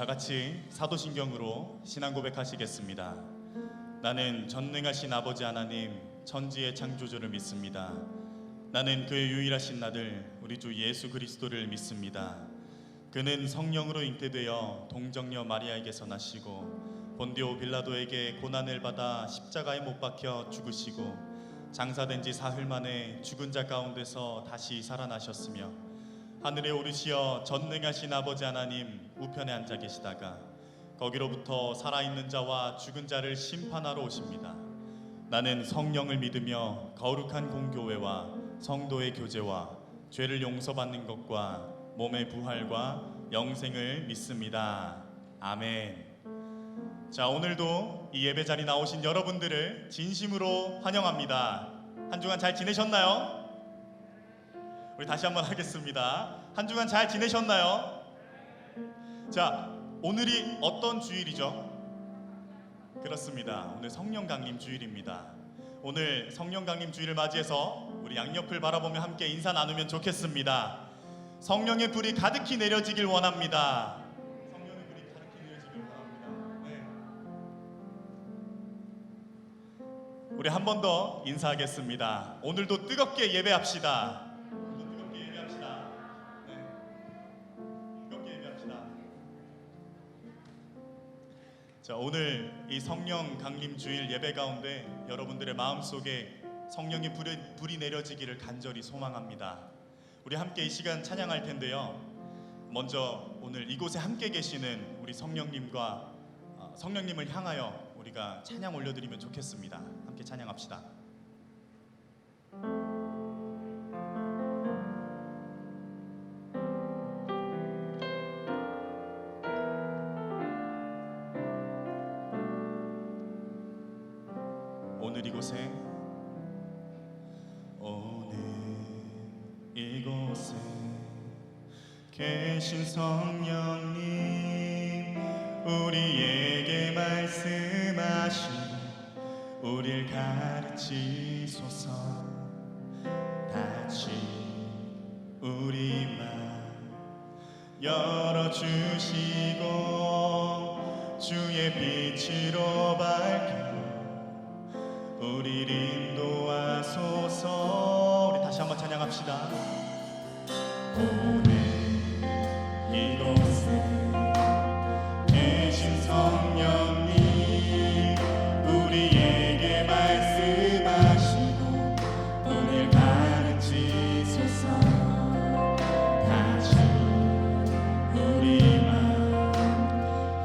다 같이 사도신경으로 신앙 고백하시겠습니다. 나는 전능하신 아버지 하나님 천지의 창조주를 믿습니다. 나는 그의 유일하신 아들 우리 주 예수 그리스도를 믿습니다. 그는 성령으로 잉태되어 동정녀 마리아에게서 나시고 본디오 빌라도에게 고난을 받아 십자가에 못 박혀 죽으시고 장사된 지 사흘 만에 죽은 자 가운데서 다시 살아나셨으며 하늘에 오르시어 전능하신 아버지 하나님 우편에 앉아 계시다가 거기로부터 살아있는 자와 죽은 자를 심판하러 오십니다. 나는 성령을 믿으며 거룩한 공교회와 성도의 교제와 죄를 용서받는 것과 몸의 부활과 영생을 믿습니다. 아멘. 자, 오늘도 이 예배 자리 나오신 여러분들을 진심으로 환영합니다. 한 주간 잘 지내셨나요? 우리 다시 한번 하겠습니다. 한 주간 잘 지내셨나요? 자, 오늘이 어떤 주일이죠? 그렇습니다. 오늘 성령 강림 주일입니다. 오늘 성령 강림 주일을 맞이해서 우리 양옆을 바라보며 함께 인사 나누면 좋겠습니다. 성령의 불이 가득히 내려지길 원합니다. 성령의 불이 가득히 내려지길 원합니다. 네. 우리 한 번 더 인사하겠습니다. 오늘도 뜨겁게 예배합시다. 오늘도 뜨겁게 예배합시다. 네. 뜨겁게 예배합시다. 자, 오늘 이 성령 강림 주일 예배 가운데 여러분들의 마음속에 성령의 불이 내려지기를 간절히 소망합니다. 우리 함께 이 시간 찬양할 텐데요. 먼저 오늘 이곳에 함께 계시는 우리 성령님과 성령님을 향하여 우리가 찬양 올려드리면 좋겠습니다. 함께 찬양합시다. 오늘 이곳에 이곳에 계신 성령님 우리에게 말씀하시고 우릴 가르치소서. 다시 우리 맘 열어주시고 주의 빛으로 밝혀 우리를 인도하소서. 우리 다시 한번 찬양합시다. 오늘 이곳에 계신 성령님 우리에게 말씀하시고 오늘 가르치소서. 다시 우리 맘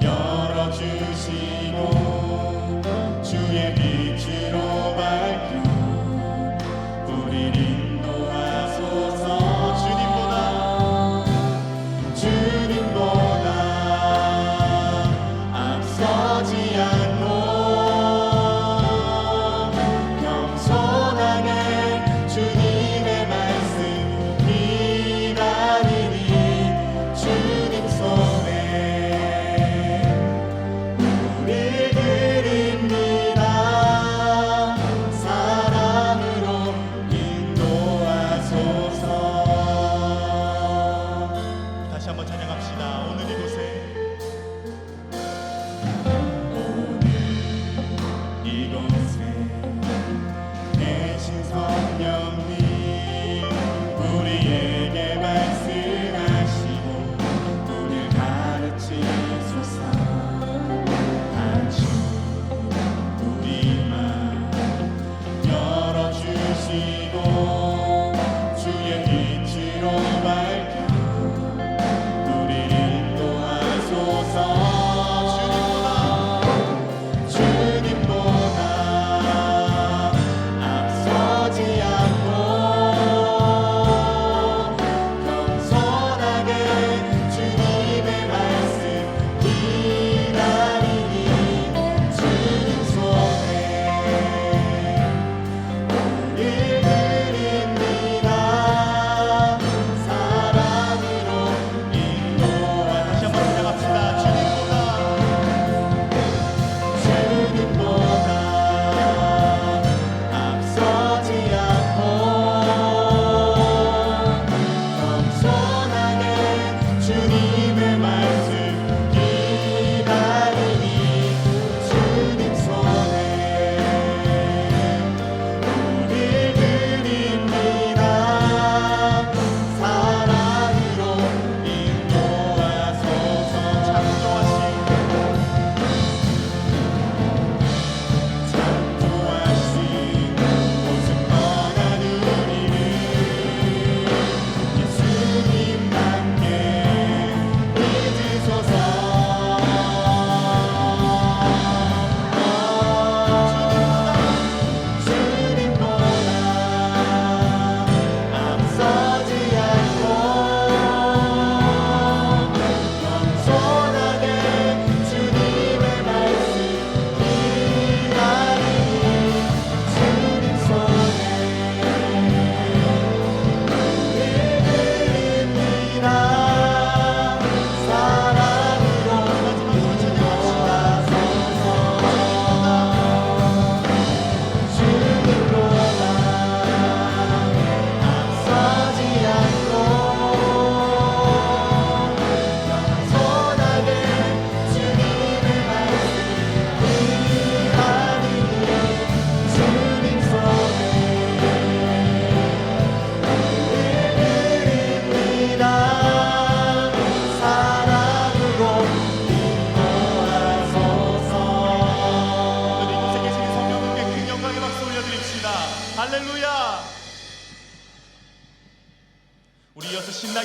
열어주시고 주의 빛으로 밝혀 우리를 인도하소서. 주님보다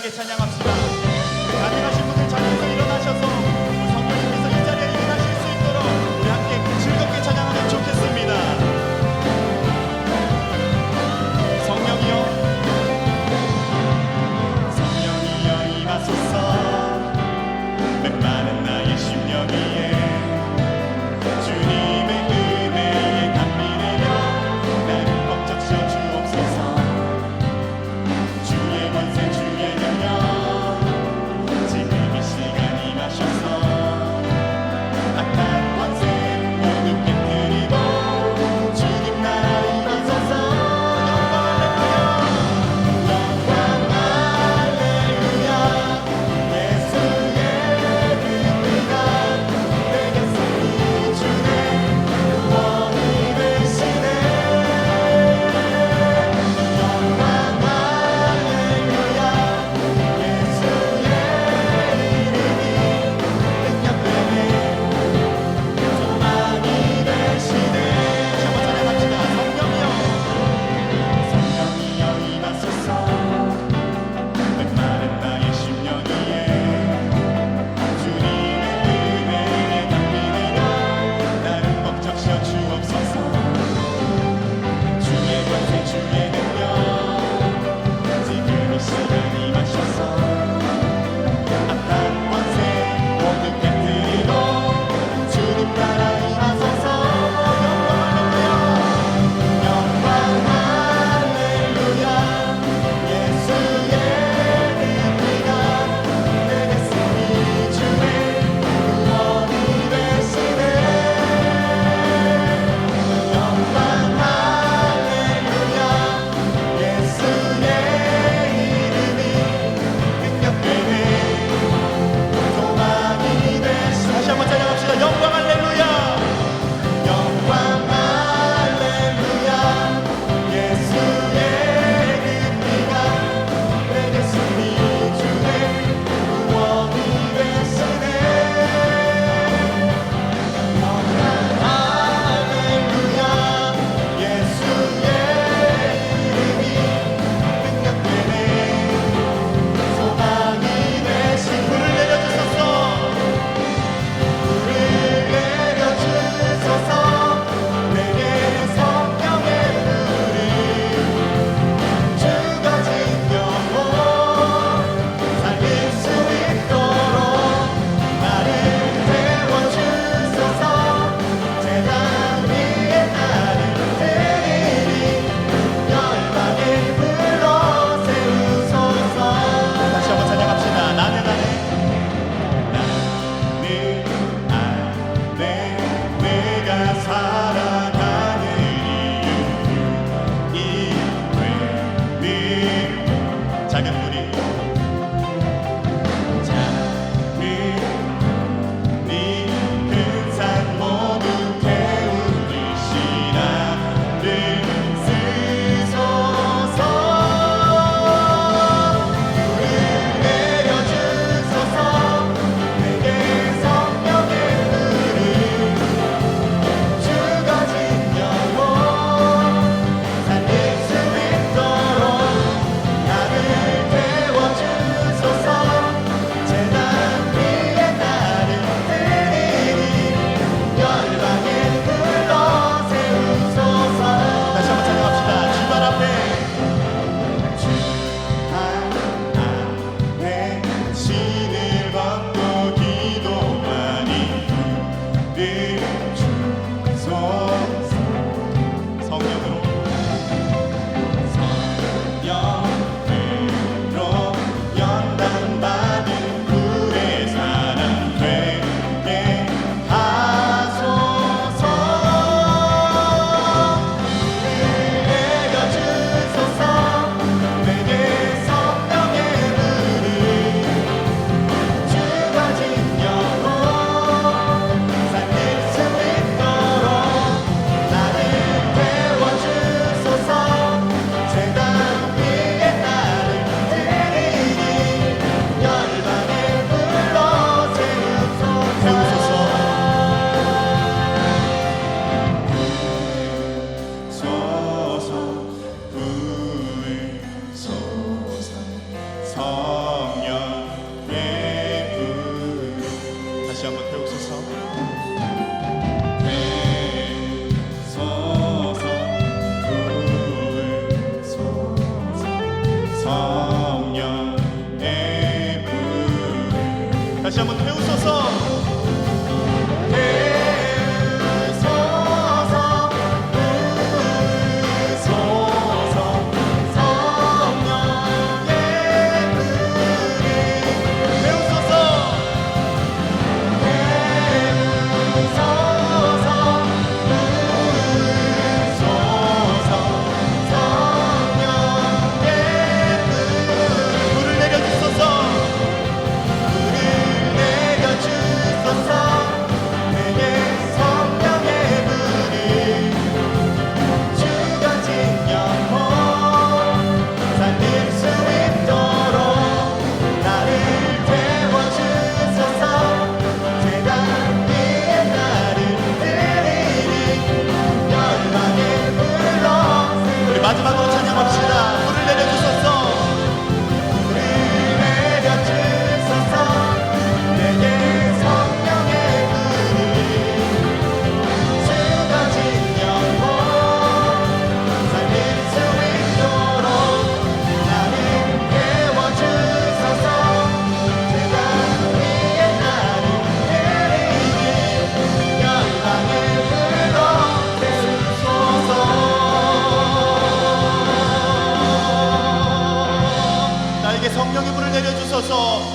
함께 찬양합시다. 가능하신 분들 자리에서 일어나셔서 성령님께서 이 자리에 일어나실 수 있도록 우리 함께 즐겁게 찬양하면 좋겠습니다. 성령이여 성령이여 임하소서. 메마른 나의 심령 위에 주님의 은혜에 담비 내려 나를 벅적 씌워 주옵소서. 주의 권세 주의 능력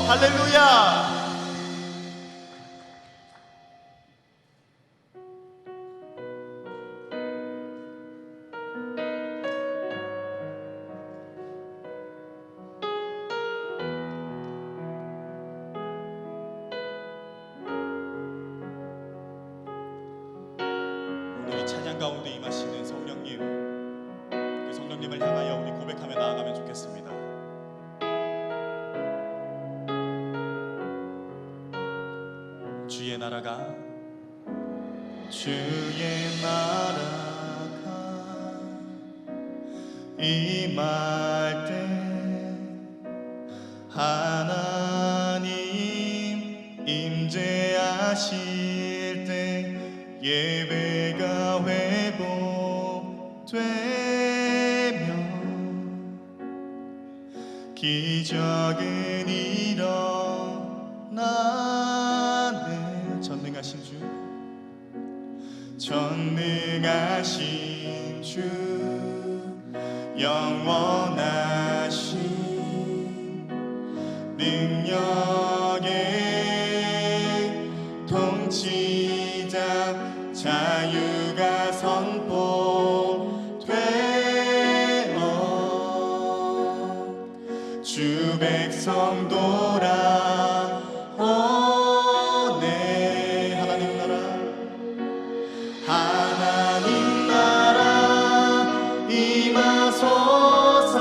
할렐루야. 오늘 이 찬양 가운데 임하시는 성령님, 그 성령님을 향하여 우리 고백하며 나아가면 좋겠습니다. 주의 나라가 임할 때 하나님 임재하실 때 예배가 회복되며 기적은 일어나네. 전능하신 주 영원하신 능력의 통치자 자유가 선포되어 주 백성 돌아오네. 하나님 나라 임하소서.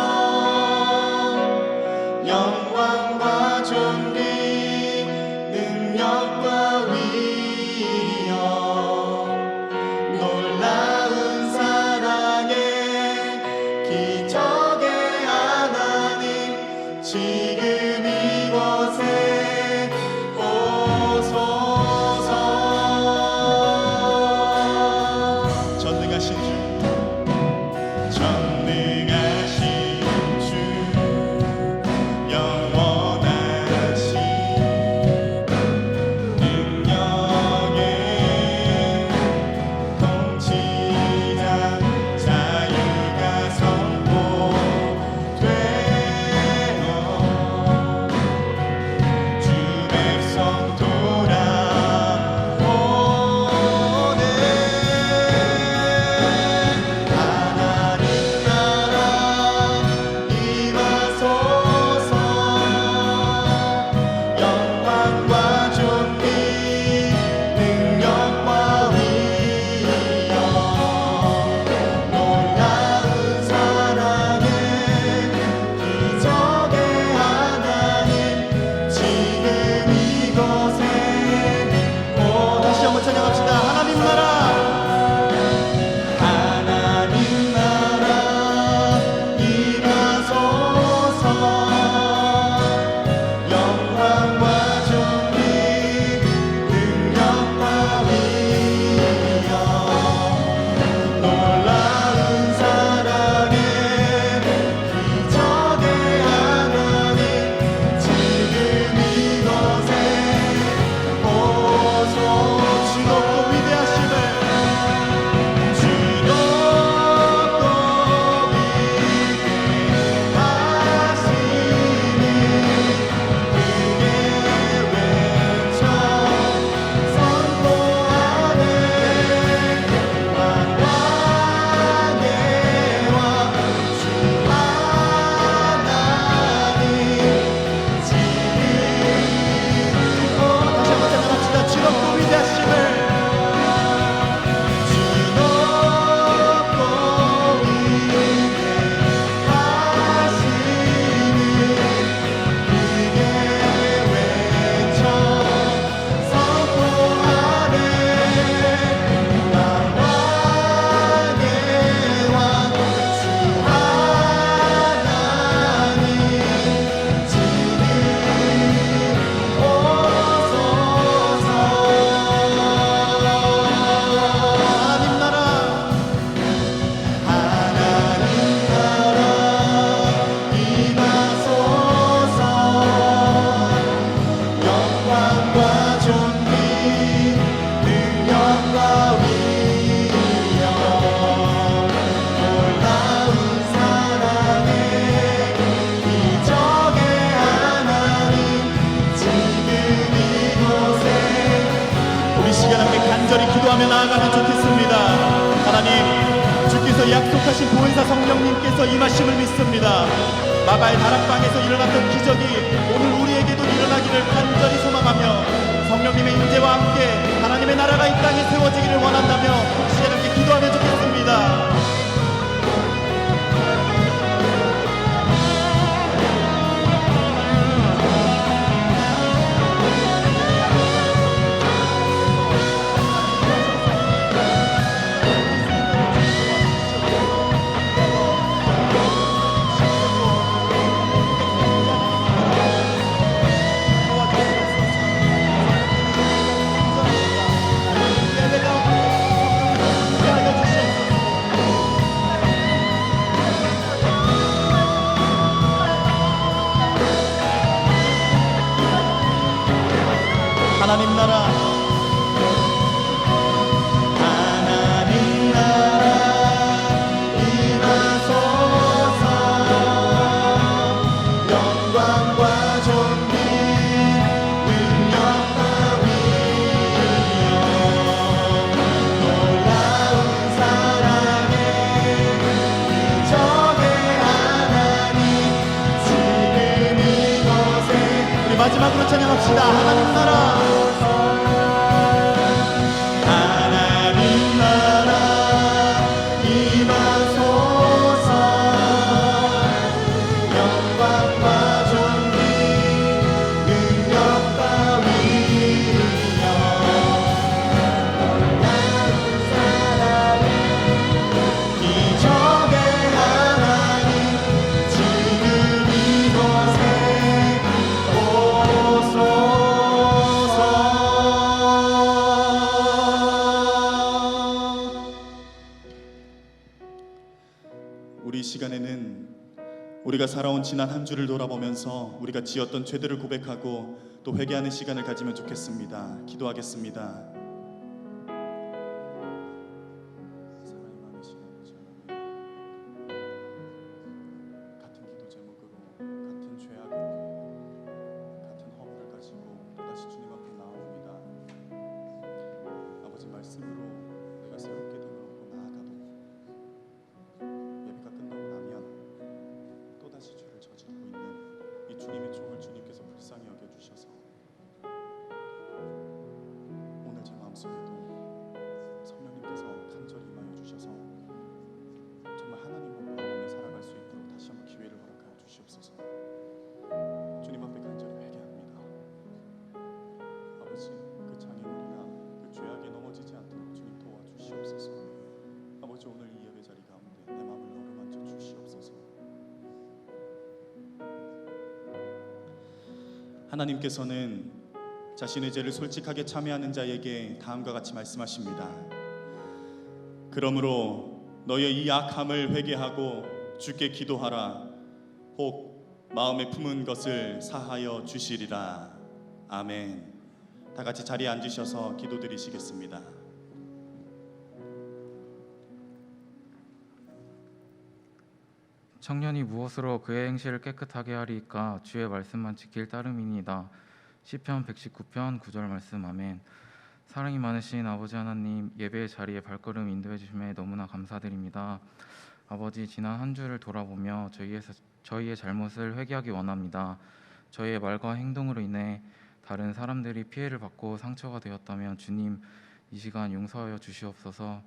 영광과 존귀 능력과 위엄 놀라운 사랑의 기적의 하나님 지금 이곳에 기도하며 나아가면 좋겠습니다. 하나님, 주께서 약속하신 보혜사 성령님께서 임하심을 믿습니다. 마발 다락방에서 일어났던 기적이 오늘 우리에게도 일어나기를 간절히 소망하며 성령님의 임재와 함께 하나님의 나라가 이 땅에 세워지기를 원한다며 시간 함께 기도하면 좋겠습니다. 하나님 나라, 하나님 나라 임하소서. 영광과 존귀 능력과 위엄 놀라운 사랑의 기적의 하나님 지금 이곳에 우리 마지막으로 찬양합시다. 하나님 나라, 우리 시간에는 우리가 살아온 지난 한 주를 돌아보면서 우리가 지었던 죄들을 고백하고 또 회개하는 시간을 가지면 좋겠습니다. 기도하겠습니다. 사랑이 많으신 아버지 하나님, 같은 기도 제목으로 같은 죄악으로 같은 허물을 가지고 또다시 주님 앞에 나옵니다. 아버지 말씀으로 내가 새롭게 되고 나아가도 예배가 끝나고 나면 또다시 죄를 저지르고 있는 이 주님의 종을 주님께서 불쌍히 여겨주셔서 오늘 제 마음속에도 성령님께서 간절히 임하여 주셔서 정말 하나님을 바라보며 살아갈 수 있도록 다시 한번 기회를 허락하여 주시옵소서. 주님 앞에 간절히 회개합니다. 아버지, 그 장애물이나 그 죄악에 넘어지지 않도록 주님 도와주시옵소서. 아버지, 오늘 이 예배 자리 가운데 내 마음을 어루만져 주시옵소서. 하나님께서는 자신의 죄를 솔직하게 참회하는 자에게 다음과 같이 말씀하십니다. 그러므로 너의 이 악함을 회개하고 주께 기도하라. 혹 마음에 품은 것을 사하여 주시리라. 아멘. 다 같이 자리에 앉으셔서 기도드리시겠습니다. 청년이 무엇으로 그의 행실을 깨끗하게 하리이까? 주의 말씀만 지킬 따름이니이다. 시편 119편 9절 말씀. 아멘. 사랑이 많으신 아버지 하나님, 예배의 자리에 발걸음 인도해 주심에 너무나 감사드립니다. 아버지, 지난 한 주를 돌아보며 저희의 잘못을 회개하기 원합니다. 저희의 말과 행동으로 인해 다른 사람들이 피해를 받고 상처가 되었다면 주님, 이 시간 용서하여 주시옵소서.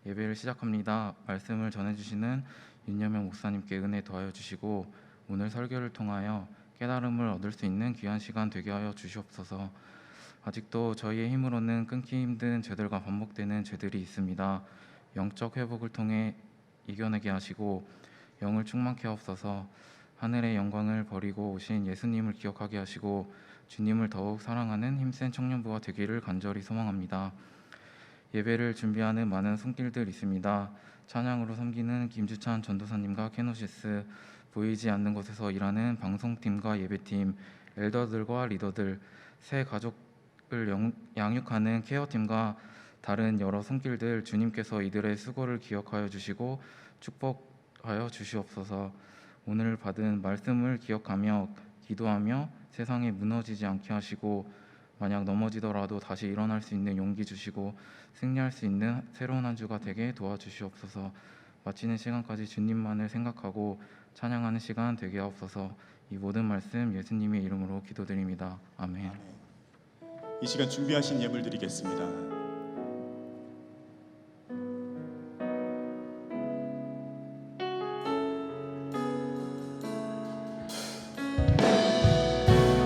예배를 시작합니다. 말씀을 전해주시는 윤여명 목사님께 은혜 더하여 주시고 오늘 설교를 통하여 깨달음을 얻을 수 있는 귀한 시간 되게 하여 주시옵소서. 아직도 저희의 힘으로는 끊기 힘든 죄들과 반복되는 죄들이 있습니다. 영적 회복을 통해 이겨내게 하시고 영을 충만케 하옵소서. 하늘의 영광을 버리고 오신 예수님을 기억하게 하시고 주님을 더욱 사랑하는 힘센 청년부가 되기를 간절히 소망합니다. 예배를 준비하는 많은 손길들 있습니다. 찬양으로 섬기는 김주찬 전도사님과 케노시스, 보이지 않는 곳에서 일하는 방송팀과 예배팀, 엘더들과 리더들, 새 가족을 양육하는 케어팀과 다른 여러 손길들, 주님께서 이들의 수고를 기억하여 주시고 축복하여 주시옵소서. 오늘 받은 말씀을 기억하며 기도하며 세상에 무너지지 않게 하시고 만약 넘어지더라도 다시 일어날 수 있는 용기 주시고 승리할 수 있는 새로운 한 주가 되게 도와주시옵소서. 마치는 시간까지 주님만을 생각하고 찬양하는 시간 되게 하옵소서. 이 모든 말씀 예수님의 이름으로 기도드립니다. 아멘. 아멘. 이 시간 준비하신 예물 드리겠습니다.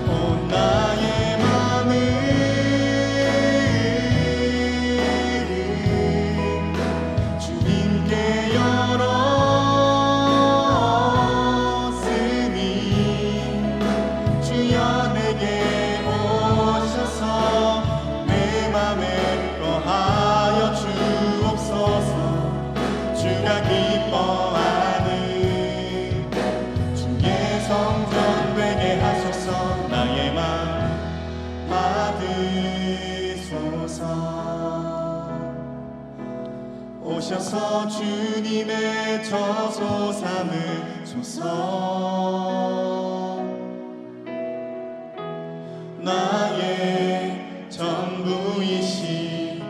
온 나의 마음을 주님께 열었으니 주여 내게 오셔서 내 맘에 거하여 주옵소서. 주가 기뻐하는 주의 성전 되게 하소서. 나의 맘 받으소서. 오셔서 주님의 저소 삼으소서. 나의 전부이시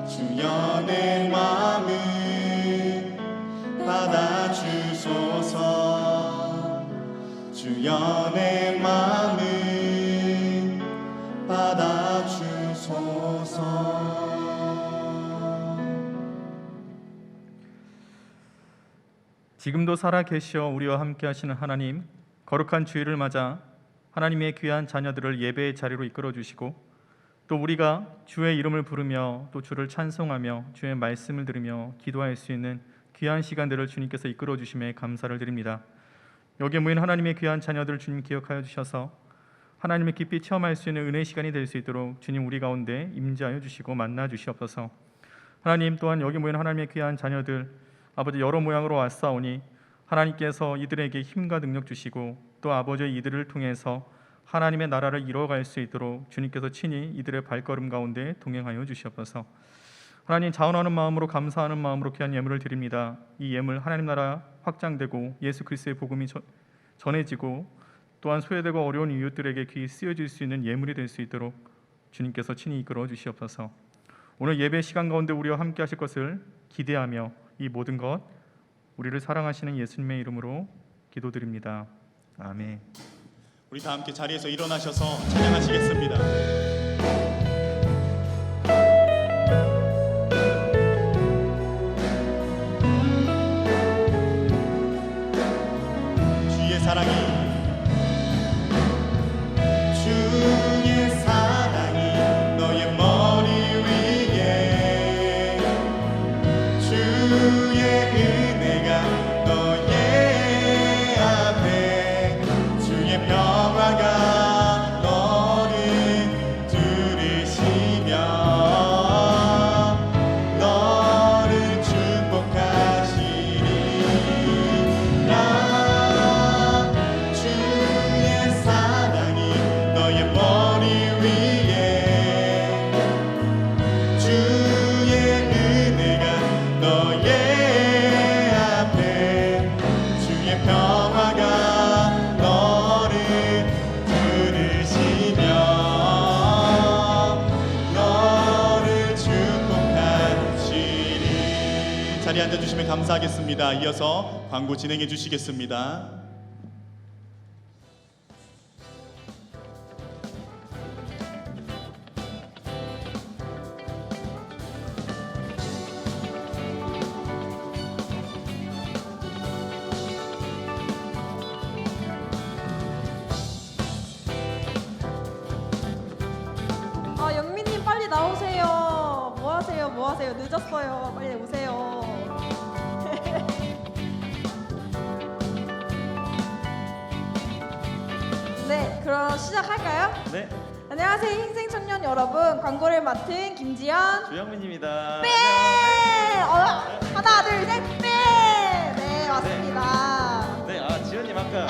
주여 내 마음을 받아주소서. 주여 내 마음을 받아주소서. 지금도 살아 계시어 우리와 함께 하시는 하나님, 거룩한 주일을 맞아 하나님의 귀한 자녀들을 예배의 자리로 이끌어 주시고 또 우리가 주의 이름을 부르며 또 주를 찬송하며 주의 말씀을 들으며 기도할 수 있는 귀한 시간들을 주님께서 이끌어 주심에 감사를 드립니다. 여기에 모인 하나님의 귀한 자녀들 주님 기억하여 주셔서 하나님을 깊이 체험할 수 있는 은혜의 시간이 될 수 있도록 주님 우리 가운데 임재하여 주시고 만나 주시옵소서. 하나님 또한 여기 모인 하나님의 귀한 자녀들 아버지 여러 모양으로 왔사오니 하나님께서 이들에게 힘과 능력 주시고 또 아버지 이들을 통해서 하나님의 나라를 이루어갈 수 있도록 주님께서 친히 이들의 발걸음 가운데 동행하여 주시옵소서. 하나님 자원하는 마음으로 감사하는 마음으로 귀한 예물을 드립니다. 이 예물 하나님 나라 확장되고 예수 그리스도의 복음이 전해지고 또한 소외되고 어려운 이웃들에게 귀히 쓰여질 수 있는 예물이 될 수 있도록 주님께서 친히 이끌어 주시옵소서. 오늘 예배 시간 가운데 우리와 함께 하실 것을 기대하며 이 모든 것 우리를 사랑하시는 예수님의 이름으로 기도드립니다. 아멘. 우리 다 함께 자리에서 일어나셔서 찬양하시겠습니다. 주의 사랑이 너의 머리 위에 주의 은혜가 너의 앞에 주의 평화가 너를 들으시며 너를 축복하시리라. 주의 사랑이 너의 머리 위에 주의 은혜가 너의 앞에 주의 평화가 너를 들으시며 너를 축복하시리. 자리에 앉아주시면 감사하겠습니다. 이어서 광고 진행해 주시겠습니다. 아, 영민님 빨리 나오세요. 뭐 하세요? 늦었어요. 빨리 오세요. 네, 그럼 시작할까요? 네, 안녕하세요, 흰생 청년 여러분. 광고를 맡은 김지연. 조영민입니다. 네! 하나, 둘, 셋, 네! 네, 맞습니다. 네, 지연님 아까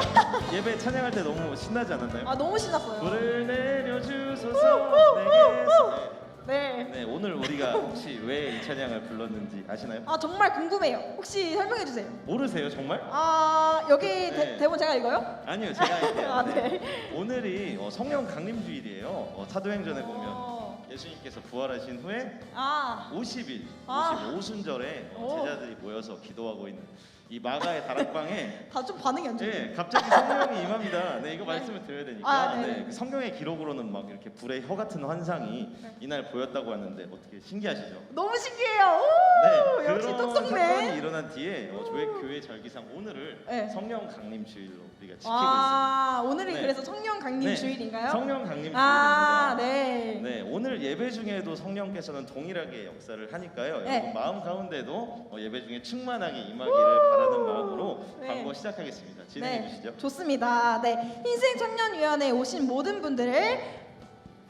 예배 찬양할 때 너무 신나지 않았나요? 아, 너무 신났어요. 불을 내려주소서 내게서 네. 네, 오늘 우리가 혹시 왜 이 찬양을 불렀는지 아시나요? 아 정말 궁금해요. 혹시 설명해 주세요. 모르세요, 정말? 아 여기 네. 대본 제가 읽어요? 아니요, 제가 할게요. 아 네. 오늘이 성령 강림 주일이에요. 사도행전에 보면 어. 예수님께서 부활하신 후에 아 50일, 아. 55순절에 오. 제자들이 모여서 기도하고 있는 이 마가의 다락방에 다 좀 반응이 안 좋네. 네, 갑자기 성령이 임합니다. 네, 이거 말씀을 드려야 되니까. 아, 네. 네, 그 성경의 기록으로는 막 이렇게 불의 혀 같은 환상이 네. 이날 보였다고 하는데 어떻게 신기하시죠? 너무 신기해요. 오, 네, 역시 그런 똑똑네. 사건이 일어난 뒤에 저희 교회 절기상 오늘을 네. 성령 강림 주일로 우리가 지키고 아 오늘이 네. 그래서 성령 강림 네. 주일인가요? 있습니다. 성령 강림 아 주일입니다. 네. 네, 오늘 예배 중에도 성령께서는 동일하게 역사를 하니까요. 네. 여러분 마음 가운데도 예배 중에 충만하게 임하기를 바라는 마음으로 네. 광고 시작하겠습니다. 진행해 네, 주시죠. 좋습니다. 네, 흰색 청년위원회에 오신 모든 분들을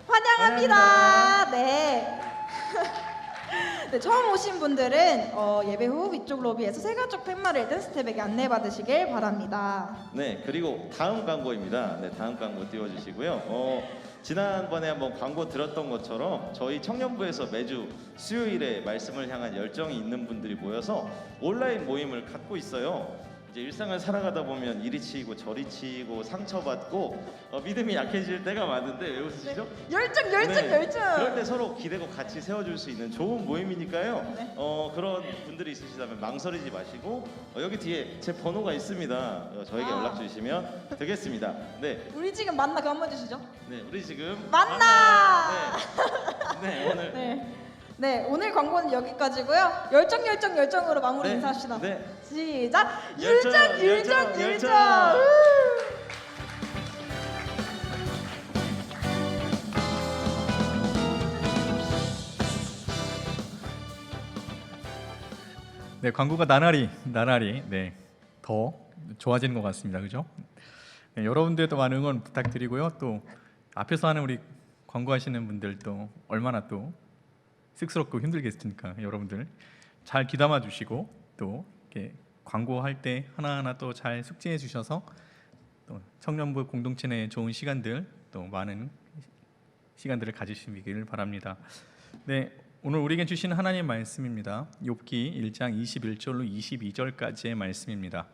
환영합니다. 네. 네, 처음 오신 분들은 예배 후 위쪽 로비에서 세가족 팻말을 든 스텝에게 안내 받으시길 바랍니다. 네, 그리고 다음 광고입니다. 네, 다음 광고 띄워주시고요. 지난번에 한번 광고 들었던 것처럼 저희 청년부에서 매주 수요일에 말씀을 향한 열정이 있는 분들이 모여서 온라인 모임을 갖고 있어요. 이제 일상을 살아가다 보면 이리 치이고 저리 치이고 상처받고 믿음이 약해질 때가 많은데 왜 웃으시죠? 열정. 그럴 때 서로 기대고 같이 세워줄 수 있는 좋은 모임이니까요. 네. 그런 분들이 있으시다면 망설이지 마시고 여기 뒤에 제 번호가 있습니다. 저에게 아. 연락 주시면 되겠습니다. 네, 우리 지금 만나 그거 한번 해주시죠. 네, 우리 지금 만나! 네, 네, 오늘 네. 네, 오늘 광고는 여기까지고요. 열정으로 마무리 네, 인사합시다. 네. 시작. 열정. 네, 광고가 나날이 네, 더 좋아지는 것 같습니다. 그죠? 네, 여러분들도 많은 응원 부탁드리고요. 또 앞에서 하는 우리 광고하시는 분들도 얼마나 또 쑥스럽고 힘들겠습니까? 여러분들 잘 귀담아 주시고 또 이렇게 광고할 때 하나하나 또 잘 숙지해 주셔서 또 청년부 공동체 내 좋은 시간들 또 많은 시간들을 가지시길 바랍니다. 네, 오늘 우리에게 주신 하나님 말씀입니다. 욥기 1장 21절로 22절까지의 말씀입니다.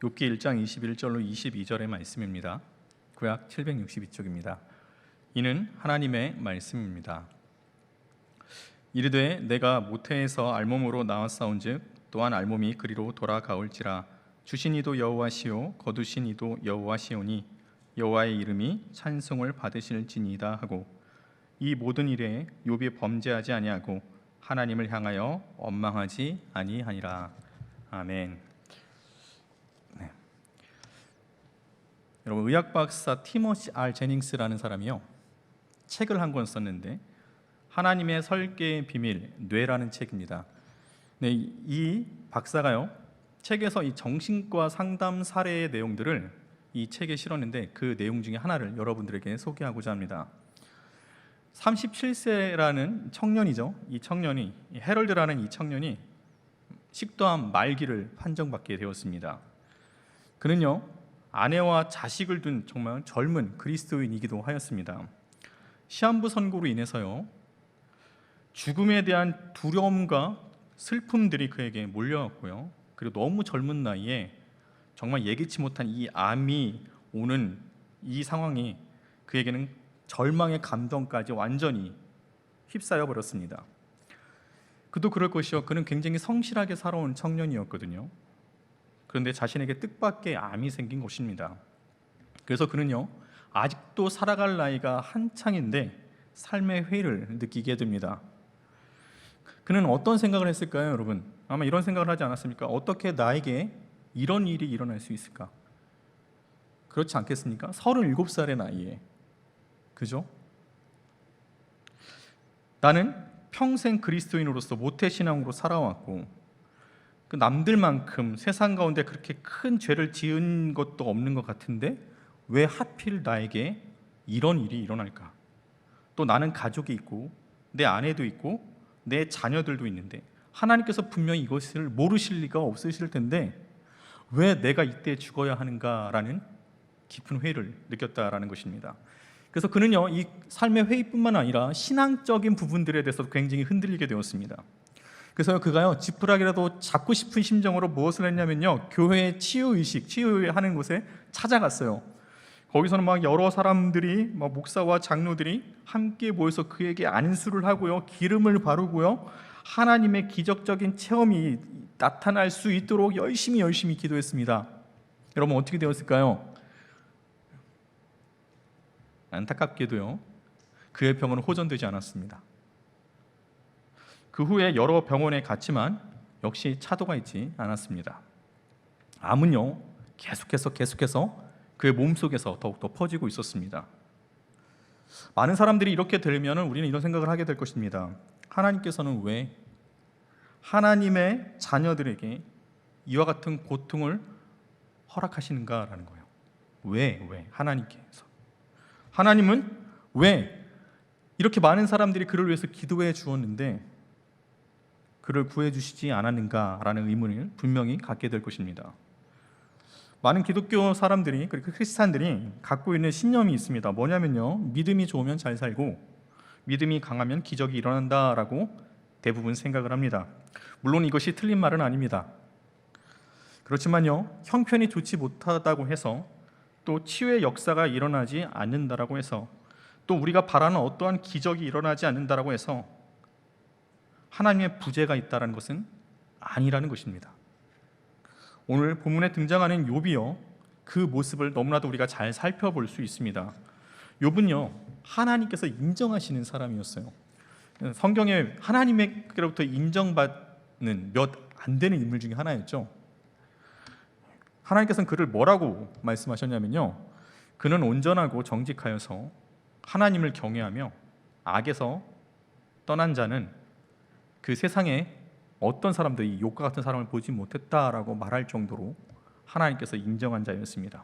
욥기 1장 21절로 22절의 말씀입니다. 구약 762쪽입니다. 이는 하나님의 말씀입니다. 이르되 내가 모태에서 알몸으로 나왔사온즉 또한 알몸이 그리로 돌아가올지라 주신 이도 여호와시오 거두신 이도 여호와시오니 여호와의 이름이 찬송을 받으실지니이다 하고 이 모든 일에 욥이 범죄하지 아니하고 하나님을 향하여 원망하지 아니하니라. 아멘. 네. 여러분 의학 박사 티모시 R 제닝스라는 사람이요 책을 한 권 썼는데 하나님의 설계의 비밀 뇌라는 책입니다. 네, 이 박사가요 책에서 이 정신과 상담 사례의 내용들을 이 책에 실었는데 그 내용 중에 하나를 여러분들에게 소개하고자 합니다. 37세라는 청년이죠. 이 청년이 해럴드라는 이 청년이 식도암 말기를 판정받게 되었습니다. 그는요 아내와 자식을 둔 정말 젊은 그리스도인이기도 하였습니다. 시한부 선고로 인해서요 죽음에 대한 두려움과 슬픔들이 그에게 몰려왔고요. 그리고 너무 젊은 나이에 정말 예기치 못한 이 암이 오는 이 상황이 그에게는 절망의 감정까지 완전히 휩싸여 버렸습니다. 그도 그럴 것이요. 그는 굉장히 성실하게 살아온 청년이었거든요. 그런데 자신에게 뜻밖의 암이 생긴 것입니다. 그래서 그는요 아직도 살아갈 나이가 한창인데 삶의 회의를 느끼게 됩니다. 그는 어떤 생각을 했을까요, 여러분? 아마 이런 생각을 하지 않았습니까? 어떻게 나에게 이런 일이 일어날 수 있을까? 그렇지 않겠습니까? 37살의 나이에. 그죠? 나는 평생 그리스도인으로서 모태신앙으로 살아왔고 그 남들만큼 세상 가운데 그렇게 큰 죄를 지은 것도 없는 것 같은데 왜 하필 나에게 이런 일이 일어날까? 또 나는 가족이 있고 내 아내도 있고 내 자녀들도 있는데 하나님께서 분명히 이것을 모르실 리가 없으실 텐데 왜 내가 이때 죽어야 하는가라는 깊은 회의를 느꼈다라는 것입니다. 그래서 그는요, 이 삶의 회의뿐만 아니라 신앙적인 부분들에 대해서도 굉장히 흔들리게 되었습니다. 그래서 그가요, 지푸라기라도 잡고 싶은 심정으로 무엇을 했냐면요, 교회의 치유의식, 치유하는 곳에 찾아갔어요. 거기서는 막 여러 사람들이, 막 목사와 장로들이 함께 모여서 그에게 안수를 하고요, 기름을 바르고요, 하나님의 기적적인 체험이 나타날 수 있도록 열심히 기도했습니다. 여러분, 어떻게 되었을까요? 안타깝게도요, 그의 병은 호전되지 않았습니다. 그 후에 여러 병원에 갔지만 역시 차도가 있지 않았습니다. 암은요, 계속해서 그의 몸속에서 더욱더 퍼지고 있었습니다. 많은 사람들이 이렇게 들으면 우리는 이런 생각을 하게 될 것입니다. 하나님께서는 왜 하나님의 자녀들에게 이와 같은 고통을 허락하시는가라는 거예요. 왜 하나님께서, 하나님은 왜 이렇게 많은 사람들이 그를 위해서 기도해 주었는데 그를 구해 주시지 않았는가라는 의문을 분명히 갖게 될 것입니다. 많은 기독교 사람들이, 그리고 크리스찬들이 갖고 있는 신념이 있습니다. 뭐냐면요, 믿음이 좋으면 잘 살고 믿음이 강하면 기적이 일어난다라고 대부분 생각을 합니다. 물론 이것이 틀린 말은 아닙니다. 그렇지만요, 형편이 좋지 못하다고 해서, 또 치유의 역사가 일어나지 않는다라고 해서, 또 우리가 바라는 어떠한 기적이 일어나지 않는다라고 해서 하나님의 부재가 있다는 것은 아니라는 것입니다. 오늘 본문에 등장하는 욥이요, 그 모습을 너무나도 우리가 잘 살펴볼 수 있습니다. 욥은요, 하나님께서 인정하시는 사람이었어요. 성경에 하나님께로부터 인정받는 몇 안 되는 인물 중에 하나였죠. 하나님께서는 그를 뭐라고 말씀하셨냐면요, 그는 온전하고 정직하여서 하나님을 경외하며 악에서 떠난 자는 그 세상에 어떤 사람들이 욥과 같은 사람을 보지 못했다라고 말할 정도로 하나님께서 인정한 자였습니다.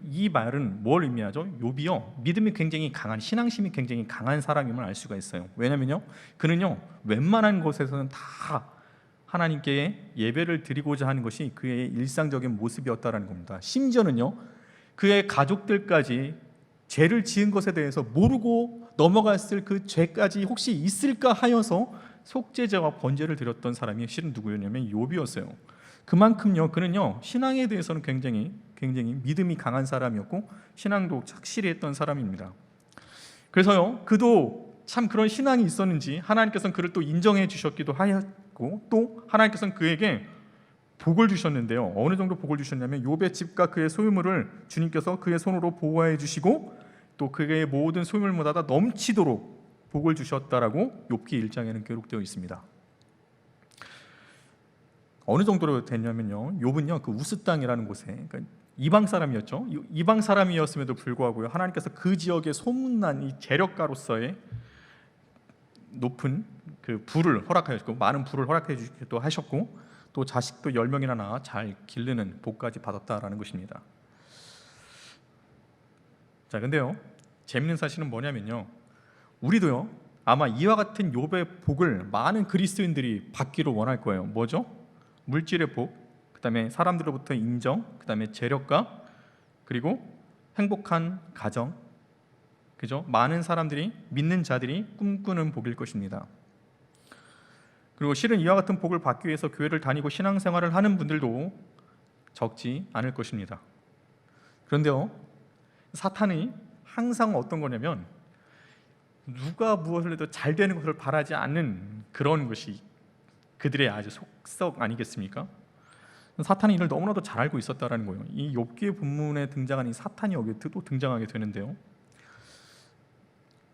이 말은 뭘 의미하죠? 욥이요, 믿음이 굉장히 강한, 신앙심이 굉장히 강한 사람임을 알 수가 있어요. 왜냐면요, 그는요, 웬만한 곳에서는 다 하나님께 예배를 드리고자 하는 것이 그의 일상적인 모습이었다라는 겁니다. 심지어는요, 그의 가족들까지 죄를 지은 것에 대해서 모르고 넘어갔을 그 죄까지 혹시 있을까 하여서 속죄제와 번제를 드렸던 사람이 실은 누구였냐면 욥이었어요. 그만큼요, 그는요, 신앙에 대해서는 굉장히 믿음이 강한 사람이었고 신앙도 착실히 했던 사람입니다. 그래서요, 그도 참 그런 신앙이 있었는지 하나님께서는 그를 또 인정해 주셨기도 하였고, 또 하나님께서는 그에게 복을 주셨는데요. 어느 정도 복을 주셨냐면 욥의 집과 그의 소유물을 주님께서 그의 손으로 보호해 주시고, 또 그의 모든 소유물마다 다 넘치도록 복을 주셨다라고 욥기 1장에는 기록되어 있습니다. 어느 정도로 됐냐면요, 욥은요, 그 우스 땅이라는 곳에, 그러니까 이방 사람이었죠. 이방 사람이었음에도 불구하고요, 하나님께서 그 지역에 소문난 이 재력가로서의 높은 그 부를 허락해 주시고, 많은 부를 허락해 주시기도 하셨고, 또 자식도 10명이나 낳아 잘 기르는 복까지 받았다라는 것입니다. 자, 근데요, 재밌는 사실은 뭐냐면요, 우리도요, 아마 이와 같은 욥의 복을 많은 그리스도인들이 받기를 원할 거예요. 뭐죠? 물질의 복, 그 다음에 사람들로부터 인정, 그 다음에 재력가, 그리고 행복한 가정, 그죠? 많은 사람들이, 믿는 자들이 꿈꾸는 복일 것입니다. 그리고 실은 이와 같은 복을 받기 위해서 교회를 다니고 신앙생활을 하는 분들도 적지 않을 것입니다. 그런데요, 사탄이 항상 어떤 거냐면 누가 무엇을 해도 잘 되는 것을 바라지 않는 그런 것이 그들의 아주 속성 아니겠습니까? 사탄이 이를 너무나도 잘 알고 있었다라는 거예요. 이 욥기의 본문에 등장한 이 사탄이 여기 또 등장하게 되는데요,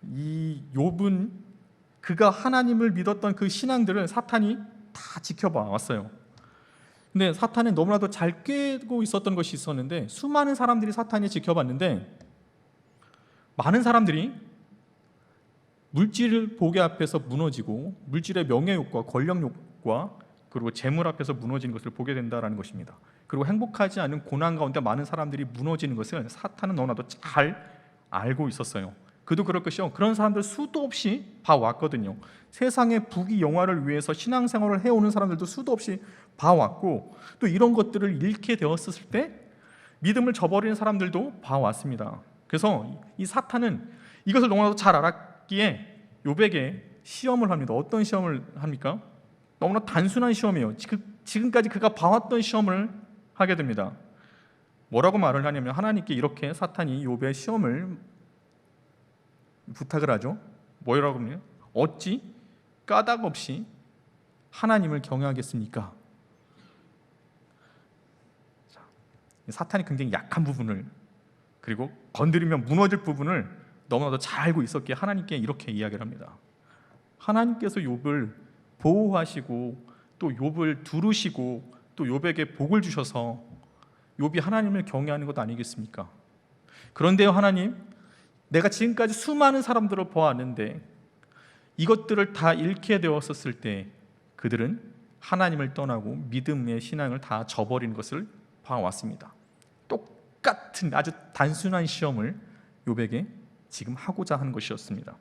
이 욥은 그가 하나님을 믿었던 그 신앙들을 사탄이 다 지켜봐 왔어요. 근데 사탄은 너무나도 잘 꿰고 있었던 것이 있었는데, 수많은 사람들이 사탄이 지켜봤는데 많은 사람들이 물질 보게 앞에서 무너지고, 물질의 명예욕과 권력욕과 그리고 재물 앞에서 무너지는 것을 보게 된다는 것입니다. 그리고 행복하지 않은 고난 가운데 많은 사람들이 무너지는 것을 사탄은 너무나도 잘 알고 있었어요. 그도 그럴 것이요, 그런 사람들 수도 없이 봐왔거든요. 세상의 부귀 영화를 위해서 신앙생활을 해오는 사람들도 수도 없이 봐왔고, 또 이런 것들을 잃게 되었을 때 믿음을 저버리는 사람들도 봐왔습니다. 그래서 이 사탄은 이것을 너무나도 잘 알았기에 욥에게 시험을 합니다. 어떤 시험을 합니까? 너무나 단순한 시험이에요. 지금까지 그가 봐왔던 시험을 하게 됩니다. 뭐라고 말을 하냐면 하나님께 이렇게 사탄이 욥의 시험을 부탁을 하죠. 뭐라고 하냐? 어찌 까닭 없이 하나님을 경외하겠습니까? 사탄이 굉장히 약한 부분을 그리고 건드리면 무너질 부분을 너무나도 잘 알고 있었기에 하나님께 이렇게 이야기를 합니다. 하나님께서 욥을 보호하시고 또 욥을 두르시고 또 욥에게 복을 주셔서 욥이 하나님을 경외하는 것 아니겠습니까? 그런데요 하나님, 내가 지금까지 수많은 사람들을 보았는데 이것들을 다 잃게 되었었을 때 그들은 하나님을 떠나고 믿음의 신앙을 다 저버리는 것을 봐왔습니다. 똑같은 아주 단순한 시험을 욥에게 지금 하고자 하는 것이었습니다.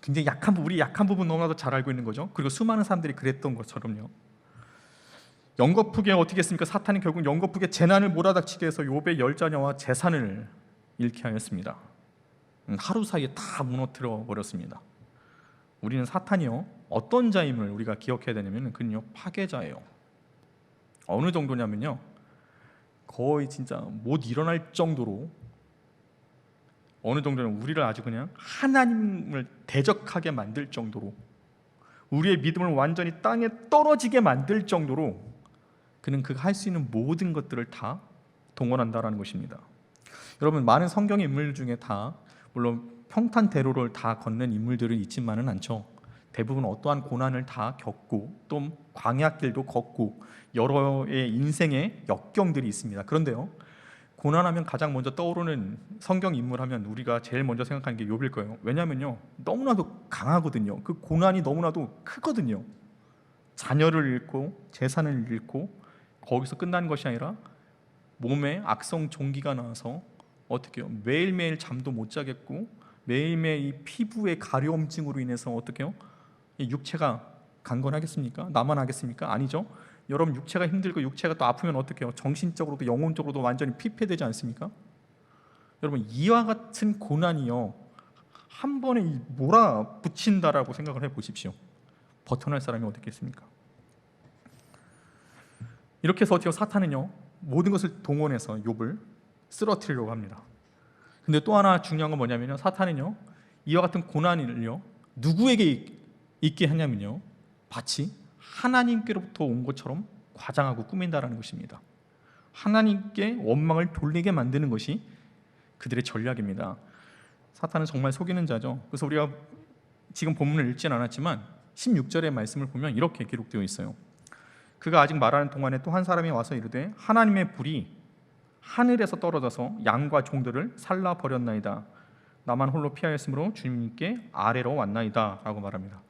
굉장히 우리 약한 부분 너무나도 잘 알고 있는 거죠. 그리고 수많은 사람들이 그랬던 것처럼요. 영거푸게 어떻게 했습니까? 사탄이 결국 영거푸게 재난을 몰아닥치게 해서 욥의 열자녀와 재산을 잃게 하였습니다. 하루 사이에 다 무너뜨려 버렸습니다. 우리는 사탄이요 어떤 자임을 우리가 기억해야 되냐면 그는요 파괴자예요. 어느 정도냐면요 거의 진짜 못 일어날 정도로 어느 정도는 우리를 아주 그냥 하나님을 대적하게 만들 정도로 우리의 믿음을 완전히 땅에 떨어지게 만들 정도로 그는 그가 할 수 있는 모든 것들을 다 동원한다라는 것입니다. 여러분 많은 성경의 인물 중에 다 물론 평탄대로를 다 걷는 인물들은 있지만은 않죠. 대부분 어떠한 고난을 다 겪고 또 광야길도 걷고 여러의 인생의 역경들이 있습니다. 그런데요 고난하면 가장 먼저 떠오르는 성경 인물하면 우리가 제일 먼저 생각하는 게 욥일 거예요. 왜냐하면요 너무나도 강하거든요. 그 고난이 너무나도 크거든요. 자녀를 잃고 재산을 잃고 거기서 끝나는 것이 아니라 몸에 악성 종기가 나와서 어떻게 해요? 매일매일 잠도 못 자겠고 매일매일 이 피부의 가려움증으로 인해서 어떻게 해요? 이 육체가 강건하겠습니까? 나만 하겠습니까? 아니죠. 여러분 육체가 힘들고 육체가 또 아프면 어떻게 해요? 정신적으로도 영혼적으로도 완전히 피폐되지 않습니까? 여러분 이와 같은 고난이요 한 번에 몰아붙인다라고 생각을 해보십시오. 버텨낼 사람이 어디 있겠습니까? 이렇게 해서 어떻게 사탄은요 모든 것을 동원해서 욥을 쓰러뜨리려고 합니다. 근데 또 하나 중요한 건 뭐냐면요 사탄은요 이와 같은 고난을요 누구에게 있게 하냐면요 마치 하나님께로부터 온 것처럼 과장하고 꾸민다라는 것입니다. 하나님께 원망을 돌리게 만드는 것이 그들의 전략입니다. 사탄은 정말 속이는 자죠. 그래서 우리가 지금 본문을 읽지는 않았지만 16절의 말씀을 보면 이렇게 기록되어 있어요. 그가 아직 말하는 동안에 또 한 사람이 와서 이르되 하나님의 불이 하늘에서 떨어져서 양과 종들을 살라 버렸나이다. 나만 홀로 피하였으므로 주님께 아래로 왔나이다 라고 말합니다.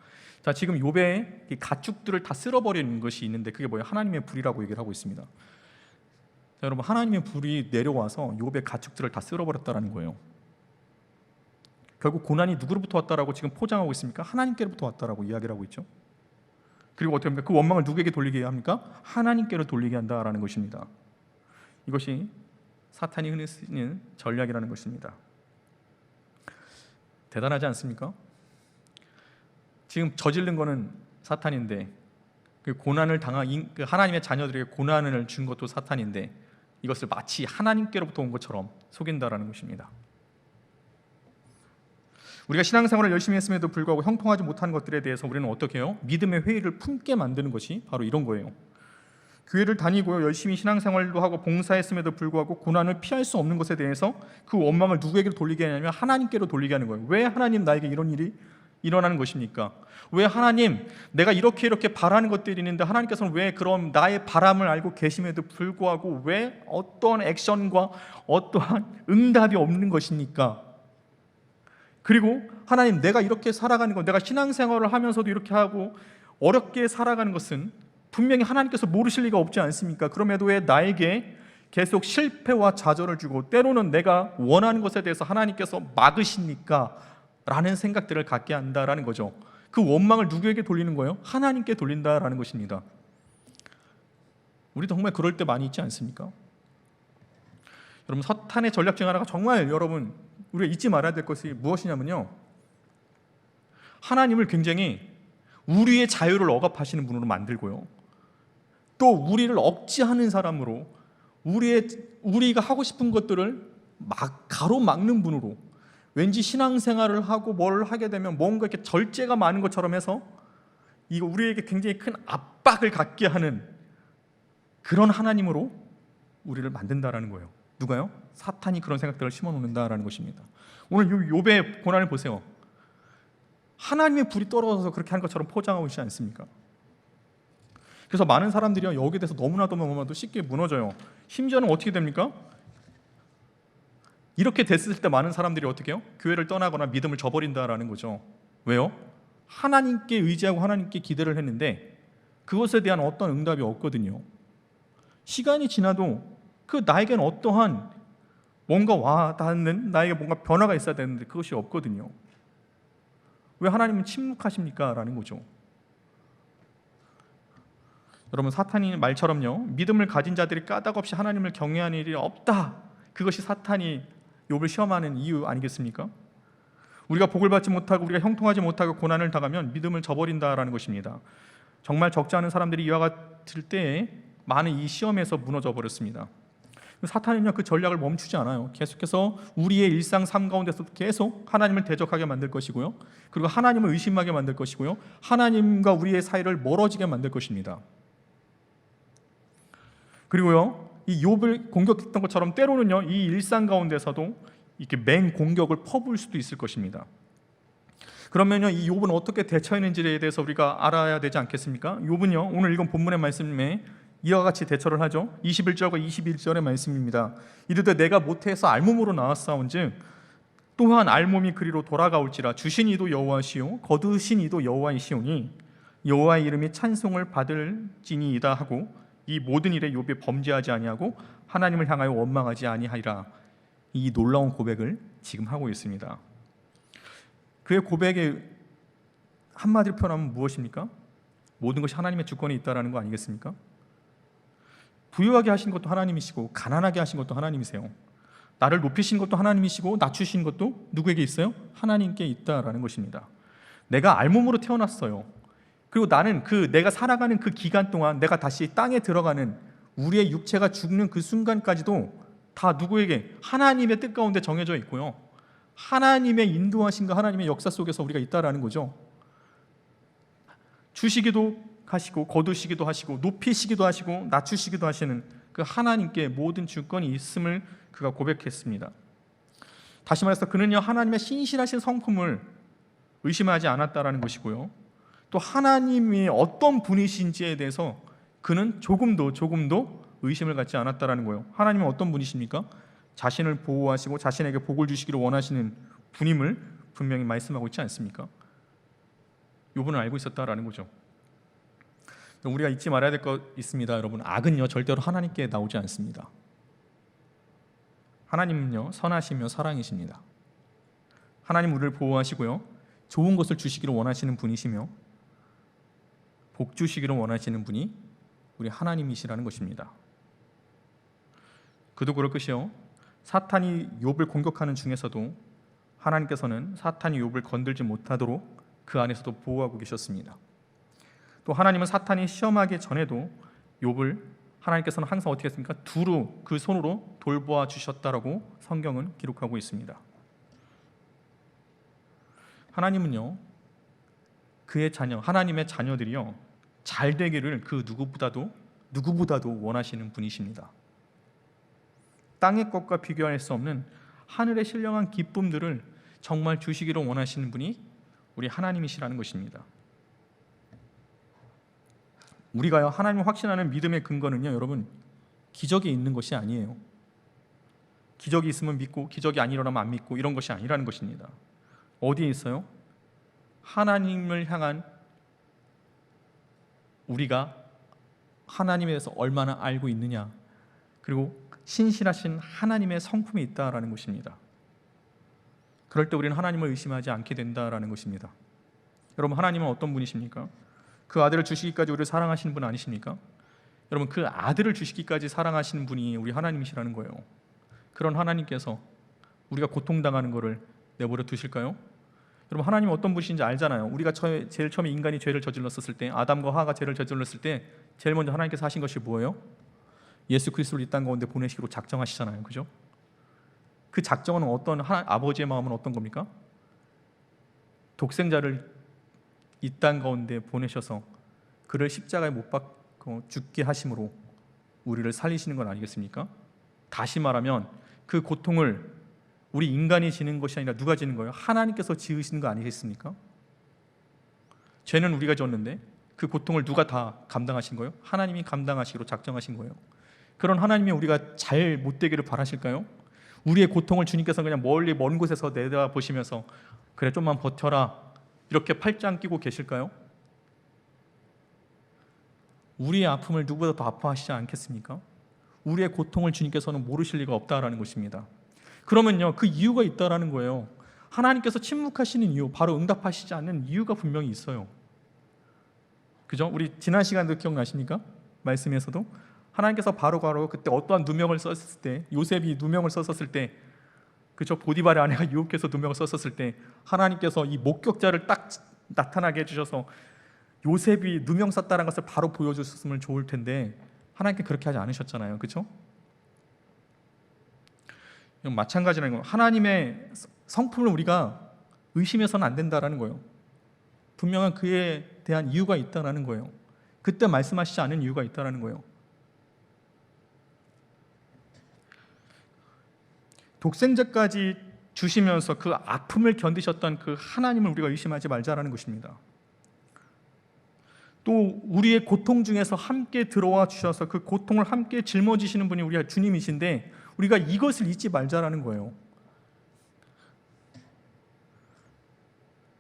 자, 지금 욥의 가축들을 다 쓸어버리는 것이 있는데 그게 뭐예요? 하나님의 불이라고 얘기를 하고 있습니다. 자, 여러분 하나님의 불이 내려와서 욥의 가축들을 다 쓸어버렸다는 거예요. 결국 고난이 누구로부터 왔다라고 지금 포장하고 있습니까? 하나님께로부터 왔다라고 이야기를 하고 있죠. 그리고 어떻게 합니까? 그 원망을 누구에게 돌리게 합니까? 하나님께로 돌리게 한다라는 것입니다. 이것이 사탄이 흔히 쓰는 전략이라는 것입니다. 대단하지 않습니까? 지금 저지른 거는 사탄인데 그 고난을 당한 그 하나님의 자녀들에게 고난을 준 것도 사탄인데 이것을 마치 하나님께로부터 온 것처럼 속인다라는 것입니다. 우리가 신앙생활을 열심히 했음에도 불구하고 형통하지 못하는 것들에 대해서 우리는 어떻게 해요? 믿음의 회의를 품게 만드는 것이 바로 이런 거예요. 교회를 다니고요 열심히 신앙생활도 하고 봉사했음에도 불구하고 고난을 피할 수 없는 것에 대해서 그 원망을 누구에게 돌리게 하냐면 하나님께로 돌리게 하는 거예요. 왜 하나님 나에게 이런 일이 일어나는 것입니까? 왜 하나님 내가 이렇게 바라는 것들이 있는데 하나님께서는 왜 그런 나의 바람을 알고 계심에도 불구하고 왜 어떤 액션과 어떠한 응답이 없는 것입니까? 그리고 하나님 내가 이렇게 살아가는 것 내가 신앙생활을 하면서도 이렇게 하고 어렵게 살아가는 것은 분명히 하나님께서 모르실 리가 없지 않습니까? 그럼에도 왜 나에게 계속 실패와 좌절을 주고 때로는 내가 원하는 것에 대해서 하나님께서 막으십니까? 라는 생각들을 갖게 한다라는 거죠. 그 원망을 누구에게 돌리는 거예요? 하나님께 돌린다라는 것입니다. 우리도 정말 그럴 때 많이 있지 않습니까? 여러분 사탄의 전략 중 하나가 정말 여러분 우리가 잊지 말아야 될 것이 무엇이냐면요, 하나님을 굉장히 우리의 자유를 억압하시는 분으로 만들고요, 또 우리를 억제하는 사람으로, 우리가 하고 싶은 것들을 가로막는 분으로, 왠지 신앙생활을 하고 뭘 하게 되면 뭔가 이렇게 절제가 많은 것처럼 해서 이거 우리에게 굉장히 큰 압박을 갖게 하는 그런 하나님으로 우리를 만든다라는 거예요. 누가요? 사탄이 그런 생각들을 심어놓는다라는 것입니다. 오늘 욥의 고난을 보세요. 하나님의 불이 떨어져서 그렇게 하는 것처럼 포장하고 있지 않습니까? 그래서 많은 사람들이 여기에 대해서 너무나도 쉽게 무너져요. 심지어는 어떻게 됩니까? 이렇게 됐을 때 많은 사람들이 어떻게 해요? 교회를 떠나거나 믿음을 저버린다라는 거죠. 왜요? 하나님께 의지하고 하나님께 기대를 했는데 그것에 대한 어떤 응답이 없거든요. 시간이 지나도 나에게는 어떠한 뭔가 와닿는, 나에게 뭔가 변화가 있어야 되는데 그것이 없거든요. 왜 하나님은 침묵하십니까? 라는 거죠. 여러분, 사탄이 말처럼요, 믿음을 가진 자들이 까닭없이 하나님을 경외하는 일이 없다, 그것이 사탄이 욥을 시험하는 이유 아니겠습니까? 우리가 복을 받지 못하고 우리가 형통하지 못하고 고난을 당하면 믿음을 저버린다라는 것입니다. 정말 적지 않은 사람들이 이와 같을 때에 많은 이 시험에서 무너져 버렸습니다. 사탄은요, 그 전략을 멈추지 않아요. 계속해서 우리의 일상 삶 가운데서 계속 하나님을 대적하게 만들 것이고요, 그리고 하나님을 의심하게 만들 것이고요, 하나님과 우리의 사이를 멀어지게 만들 것입니다. 그리고요, 이 욥을 공격했던 것처럼 때로는요, 이 일상 가운데서도 이렇게 맹 공격을 퍼부을 수도 있을 것입니다. 그러면요, 이 욥은 어떻게 대처했는지에 대해서 우리가 알아야 되지 않겠습니까? 욥은요, 오늘 읽은 본문의 말씀에 이와 같이 대처를 하죠. 21절과 21절의 말씀입니다. 이르되 내가 모태에서 알몸으로 나왔사온즉 또한 알몸이 그리로 돌아가올지라. 주신 이도 여호와시요 거두신 이도 여호와이시오니 여호와의 이름이 찬송을 받을지니이다 하고 이 모든 일에 욥이 범죄하지 아니하고 하나님을 향하여 원망하지 아니하리라. 이 놀라운 고백을 지금 하고 있습니다. 그의 고백의 한마디로 표현하면 무엇입니까? 모든 것이 하나님의 주권에 있다라는 거 아니겠습니까? 부유하게 하신 것도 하나님이시고 가난하게 하신 것도 하나님이세요. 나를 높이신 것도 하나님이시고 낮추신 것도 누구에게 있어요? 하나님께 있다라는 것입니다. 내가 알몸으로 태어났어요. 그리고 나는 내가 살아가는 그 기간 동안 내가 다시 땅에 들어가는 우리의 육체가 죽는 그 순간까지도 다 누구에게? 하나님의 뜻 가운데 정해져 있고요, 하나님의 인도하심과 하나님의 역사 속에서 우리가 있다라는 거죠. 주시기도 하시고 거두시기도 하시고 높이시기도 하시고 낮추시기도 하시는 그 하나님께 모든 주권이 있음을 그가 고백했습니다. 다시 말해서 그는요, 하나님의 신실하신 성품을 의심하지 않았다라는 것이고요, 또 하나님이 어떤 분이신지에 대해서 그는 조금도 의심을 갖지 않았다라는 거예요. 하나님은 어떤 분이십니까? 자신을 보호하시고 자신에게 복을 주시기를 원하시는 분임을 분명히 말씀하고 있지 않습니까? 욥은 알고 있었다라는 거죠. 우리가 잊지 말아야 될 것 있습니다. 여러분, 악은요 절대로 하나님께 나오지 않습니다. 하나님은요 선하시며 사랑이십니다. 하나님 우리를 보호하시고요, 좋은 것을 주시기를 원하시는 분이시며 복 주시기를 원하시는 분이 우리 하나님이시라는 것입니다. 그도 그럴 것이요, 사탄이 욥을 공격하는 중에서도 하나님께서는 사탄이 욥을 건들지 못하도록 그 안에서도 보호하고 계셨습니다. 또 하나님은 사탄이 시험하기 전에도 욥을 하나님께서는 항상 어떻게 했습니까? 두루 그 손으로 돌보아 주셨다라고 성경은 기록하고 있습니다. 하나님은요, 그의 자녀, 하나님의 자녀들이요 잘 되기를 그 누구보다도 원하시는 분이십니다. 땅의 것과 비교할 수 없는 하늘의 신령한 기쁨들을 정말 주시기를 원하시는 분이 우리 하나님이시라는 것입니다. 우리가요 하나님을 확신하는 믿음의 근거는요, 여러분, 기적이 있는 것이 아니에요. 기적이 있으면 믿고 기적이 안 일어나면 안 믿고 이런 것이 아니라는 것입니다. 어디에 있어요? 하나님을 향한 우리가 하나님에 대해서 얼마나 알고 있느냐, 그리고 신실하신 하나님의 성품이 있다라는 것입니다. 그럴 때 우리는 하나님을 의심하지 않게 된다라는 것입니다. 여러분, 하나님은 어떤 분이십니까? 그 아들을 주시기까지 우리를 사랑하시는 분 아니십니까? 여러분, 그 아들을 주시기까지 사랑하시는 분이 우리 하나님이시라는 거예요. 그런 하나님께서 우리가 고통당하는 것을 내버려 두실까요? 여러분, 하나님은 어떤 분이신지 알잖아요. 우리가 제일 처음에 인간이 죄를 저질렀을 때, 아담과 하와가 죄를 저질렀을 때 제일 먼저 하나님께서 하신 것이 뭐예요? 예수 그리스도를 이 땅 가운데 보내시기로 작정하시잖아요. 그죠? 그 작정은 어떤 아버지의 마음은 어떤 겁니까? 독생자를 이 땅 가운데 보내셔서 그를 십자가에 못 박고 죽게 하심으로 우리를 살리시는 건 아니겠습니까? 다시 말하면 그 고통을 우리 인간이 지는 것이 아니라 누가 지는 거예요? 하나님께서 지으시는 거 아니겠습니까? 죄는 우리가 졌는데 그 고통을 누가 다 감당하신 거예요? 하나님이 감당하시기로 작정하신 거예요. 그런 하나님이 우리가 잘 못되기를 바라실까요? 우리의 고통을 주님께서 그냥 멀리 먼 곳에서 내다보시면서 그래 좀만 버텨라 이렇게 팔짱 끼고 계실까요? 우리의 아픔을 누구보다 더 아파하시지 않겠습니까? 우리의 고통을 주님께서는 모르실 리가 없다라는 것입니다. 그러면요, 그 이유가 있다라는 거예요. 하나님께서 침묵하시는 이유, 바로 응답하시지 않는 이유가 분명히 있어요. 그죠? 우리 지난 시간도 기억나십니까? 말씀에서도 하나님께서 바로 그때 어떠한 누명을 썼을 때, 요셉이 누명을 썼었을 때, 그죠? 보디발의 아내가 유혹해서 누명을 썼었을 때 하나님께서 이 목격자를 딱 나타나게 해주셔서 요셉이 누명 썼다는 것을 바로 보여줬으면 좋을 텐데 하나님께 그렇게 하지 않으셨잖아요. 그렇죠? 마찬가지라는 거예요. 하나님의 성품을 우리가 의심해서는 안 된다라는 거예요. 분명한 그에 대한 이유가 있다라는 거예요. 그때 말씀하시지 않은 이유가 있다라는 거예요. 독생자까지 주시면서 그 아픔을 견디셨던 그 하나님을 우리가 의심하지 말자라는 것입니다. 또 우리의 고통 중에서 함께 들어와 주셔서 그 고통을 함께 짊어지시는 분이 우리가 주님이신데 우리가 이것을 잊지 말자라는 거예요.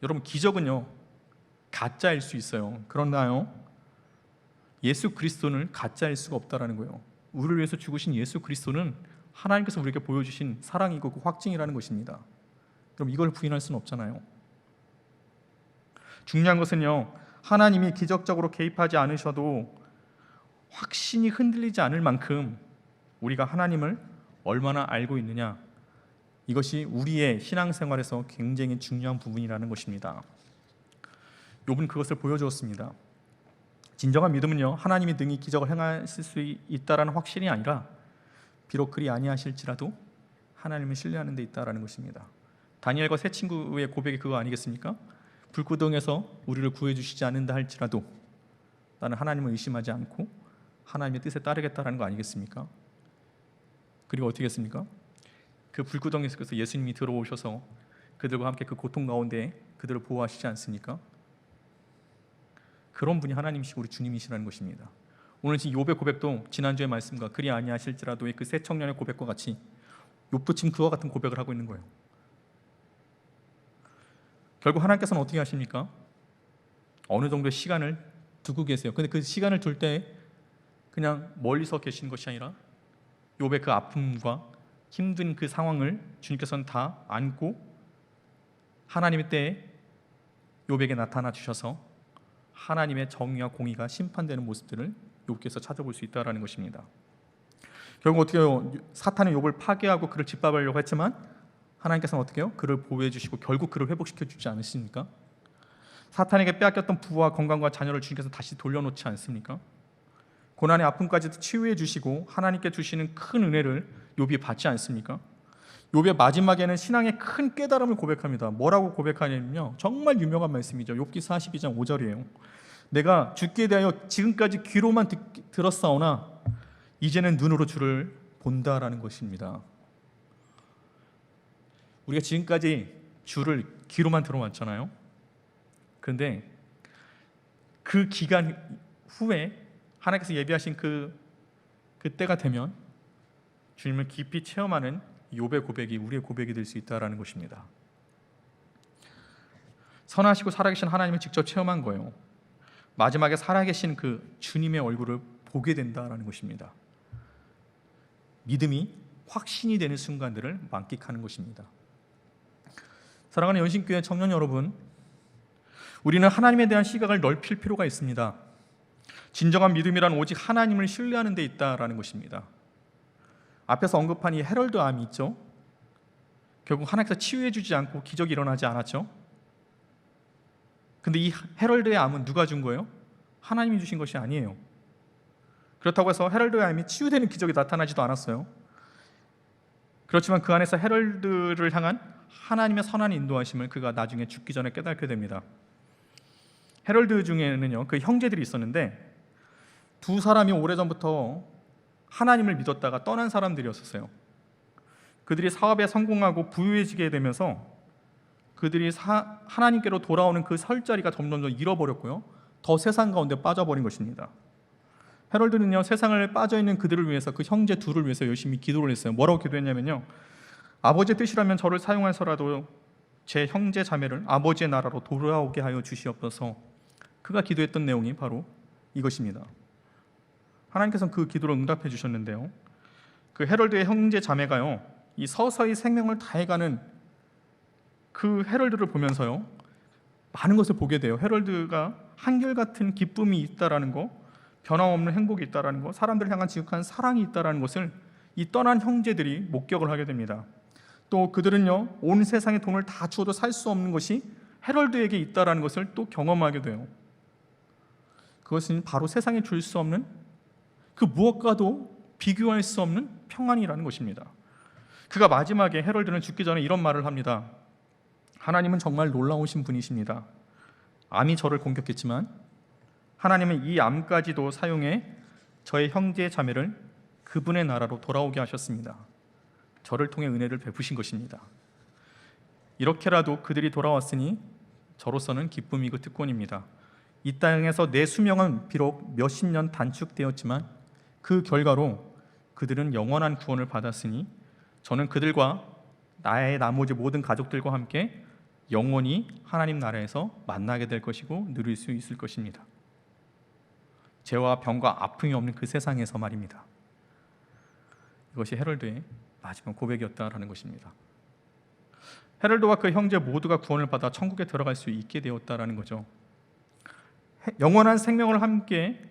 여러분, 기적은요 가짜일 수 있어요. 그러나요 예수 그리스도는 가짜일 수가 없다라는 거예요. 우리를 위해서 죽으신 예수 그리스도는 하나님께서 우리에게 보여주신 사랑이고 그 확증이라는 것입니다. 그럼 이걸 부인할 수는 없잖아요. 중요한 것은요, 하나님이 기적적으로 개입하지 않으셔도 확신이 흔들리지 않을 만큼 우리가 하나님을 얼마나 알고 있느냐, 이것이 우리의 신앙생활에서 굉장히 중요한 부분이라는 것입니다. 욥은 그것을 보여주었습니다. 진정한 믿음은요, 하나님이 능히 기적을 행하실 수 있다라는 확신이 아니라 비록 그리 아니하실지라도 하나님을 신뢰하는 데 있다라는 것입니다. 다니엘과 세 친구의 고백이 그거 아니겠습니까? 불구덩이에서 우리를 구해주시지 않는다 할지라도 나는 하나님을 의심하지 않고 하나님의 뜻에 따르겠다라는 거 아니겠습니까? 그리고 어떻게 했습니까? 그 불구덩이 속에서 예수님이 들어오셔서 그들과 함께 그 고통 가운데 그들을 보호하시지 않습니까? 그런 분이 하나님이시고 우리 주님이시라는 것입니다. 오늘 지금 욥의 고백도 지난주의 말씀과 그리 아니하실지라도의 그 세 청년의 고백과 같이 욥도 지금 그와 같은 고백을 하고 있는 거예요. 결국 하나님께서는 어떻게 하십니까? 어느 정도의 시간을 두고 계세요. 근데 그 시간을 둘 때 그냥 멀리서 계시는 것이 아니라 욥의 그 아픔과 힘든 그 상황을 주님께서는 다 안고 하나님의 때에 욥에게 나타나 주셔서 하나님의 정의와 공의가 심판되는 모습들을 욥께서 찾아볼 수 있다는 것입니다. 결국 어떻게 해요? 사탄은 욥을 파괴하고 그를 짓밟으려고 했지만 하나님께서는 어떻게 해요? 그를 보호해 주시고 결국 그를 회복시켜 주지 않으십니까? 사탄에게 빼앗겼던 부와 건강과 자녀를 주님께서 다시 돌려놓지 않습니까? 고난의 아픔까지도 치유해 주시고 하나님께 주시는 큰 은혜를 욥이 받지 않습니까? 욥의 마지막에는 신앙의 큰 깨달음을 고백합니다. 뭐라고 고백하냐면요, 정말 유명한 말씀이죠. 욥기 42장 5절이에요. 내가 주께 대하여 지금까지 귀로만 들었사오나 이제는 눈으로 주를 본다라는 것입니다. 우리가 지금까지 주를 귀로만 들어왔잖아요. 그런데 그 기간 후에 하나님께서 예비하신 그때가 되면 주님을 깊이 체험하는 욥의 고백이 우리의 고백이 될 수 있다라는 것입니다. 선하시고 살아계신 하나님을 직접 체험한 거예요. 마지막에 살아계신 그 주님의 얼굴을 보게 된다라는 것입니다. 믿음이 확신이 되는 순간들을 만끽하는 것입니다. 사랑하는 연신교회 청년 여러분, 우리는 하나님에 대한 시각을 넓힐 필요가 있습니다. 진정한 믿음이란 오직 하나님을 신뢰하는 데 있다라는 것입니다. 앞에서 언급한 이 헤럴드 암이 있죠. 결국 하나님께서 치유해 주지 않고 기적이 일어나지 않았죠. 근데 이 헤럴드의 암은 누가 준 거예요? 하나님이 주신 것이 아니에요. 그렇다고 해서 헤럴드의 암이 치유되는 기적이 나타나지도 않았어요. 그렇지만 그 안에서 헤럴드를 향한 하나님의 선한 인도하심을 그가 나중에 죽기 전에 깨닫게 됩니다. 헤럴드 중에는요, 그 형제들이 있었는데 두 사람이 오래전부터 하나님을 믿었다가 떠난 사람들이었어요. 그들이 사업에 성공하고 부유해지게 되면서 그들이 하나님께로 돌아오는 그 설 자리가 점점 잃어버렸고요, 더 세상 가운데 빠져버린 것입니다. 헤럴드는요, 세상을 빠져있는 그들을 위해서, 그 형제 둘을 위해서 열심히 기도를 했어요. 뭐라고 기도했냐면요, 아버지의 뜻이라면 저를 사용해서라도 제 형제 자매를 아버지의 나라로 돌아오게 하여 주시옵소서. 그가 기도했던 내용이 바로 이것입니다. 하나님께서는 그 기도를 응답해 주셨는데요, 그 헤럴드의 형제 자매가요, 이 서서히 생명을 다해가는 그 헤럴드를 보면서요, 많은 것을 보게 돼요. 헤럴드가 한결같은 기쁨이 있다라는 거, 변함없는 행복이 있다라는 거, 사람들을 향한 지극한 사랑이 있다라는 것을 이 떠난 형제들이 목격을 하게 됩니다. 또 그들은요, 온 세상의 돈을 다 주어도 살 수 없는 것이 헤럴드에게 있다라는 것을 또 경험하게 돼요. 그것은 바로 세상에 줄 수 없는, 그 무엇과도 비교할 수 없는 평안이라는 것입니다. 그가 마지막에, 헤럴드는 죽기 전에 이런 말을 합니다. 하나님은 정말 놀라우신 분이십니다. 암이 저를 공격했지만 하나님은 이 암까지도 사용해 저의 형제 자매를 그분의 나라로 돌아오게 하셨습니다. 저를 통해 은혜를 베푸신 것입니다. 이렇게라도 그들이 돌아왔으니 저로서는 기쁨이고 특권입니다. 이 땅에서 내 수명은 비록 몇십 년 단축되었지만 그 결과로 그들은 영원한 구원을 받았으니 저는 그들과 나의 나머지 모든 가족들과 함께 영원히 하나님 나라에서 만나게 될 것이고 누릴 수 있을 것입니다. 죄와 병과 아픔이 없는 그 세상에서 말입니다. 이것이 헤럴드의 마지막 고백이었다라는 것입니다. 헤럴드와 그 형제 모두가 구원을 받아 천국에 들어갈 수 있게 되었다라는 거죠. 영원한 생명을 함께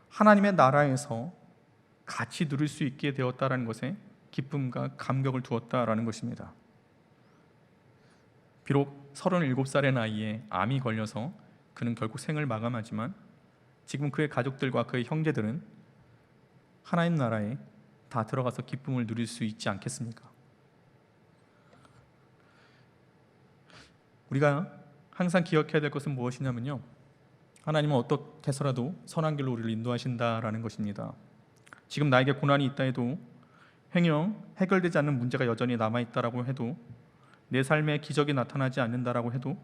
하나님의 나라에서 같이 누릴 수 있게 되었다라는 것에 기쁨과 감격을 두었다라는 것입니다. 비록 37살의 나이에 암이 걸려서 그는 결국 생을 마감하지만 지금 그의 가족들과 그의 형제들은 하나님 나라에 다 들어가서 기쁨을 누릴 수 있지 않겠습니까? 우리가 항상 기억해야 될 것은 무엇이냐면요, 하나님은 어떻게 해서라도 선한 길로 우리를 인도하신다라는 것입니다. 지금 나에게 고난이 있다 해도, 행여 해결되지 않는 문제가 여전히 남아있다라고 해도, 내 삶에 기적이 나타나지 않는다라고 해도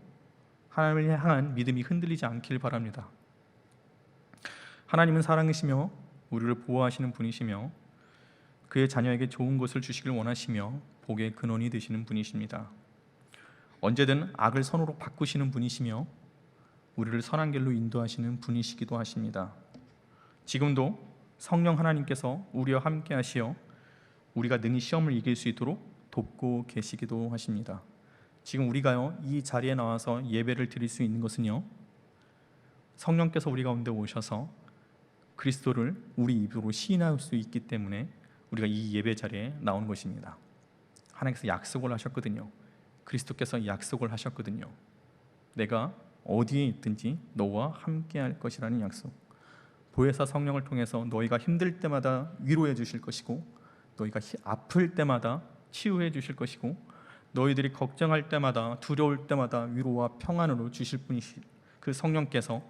하나님을 향한 믿음이 흔들리지 않길 바랍니다. 하나님은 사랑이시며 우리를 보호하시는 분이시며 그의 자녀에게 좋은 것을 주시길 원하시며 복의 근원이 되시는 분이십니다. 언제든 악을 선으로 바꾸시는 분이시며 우리를 선한 길로 인도하시는 분이시기도 하십니다. 지금도 성령 하나님께서 우리와 함께 하시어 우리가 능히 시험을 이길 수 있도록 돕고 계시기도 하십니다. 지금 우리가요, 이 자리에 나와서 예배를 드릴 수 있는 것은요, 성령께서 우리 가운데 오셔서 그리스도를 우리 입으로 시인할 수 있기 때문에 우리가 이 예배 자리에 나온 것입니다. 하나님께서 약속을 하셨거든요. 그리스도께서 약속을 하셨거든요. 내가 어디에 있든지 너와 함께 할 것이라는 약속. 보혜사 성령을 통해서 너희가 힘들 때마다 위로해 주실 것이고, 너희가 아플 때마다 치유해 주실 것이고, 너희들이 걱정할 때마다 두려울 때마다 위로와 평안으로 주실 분이시, 그 성령께서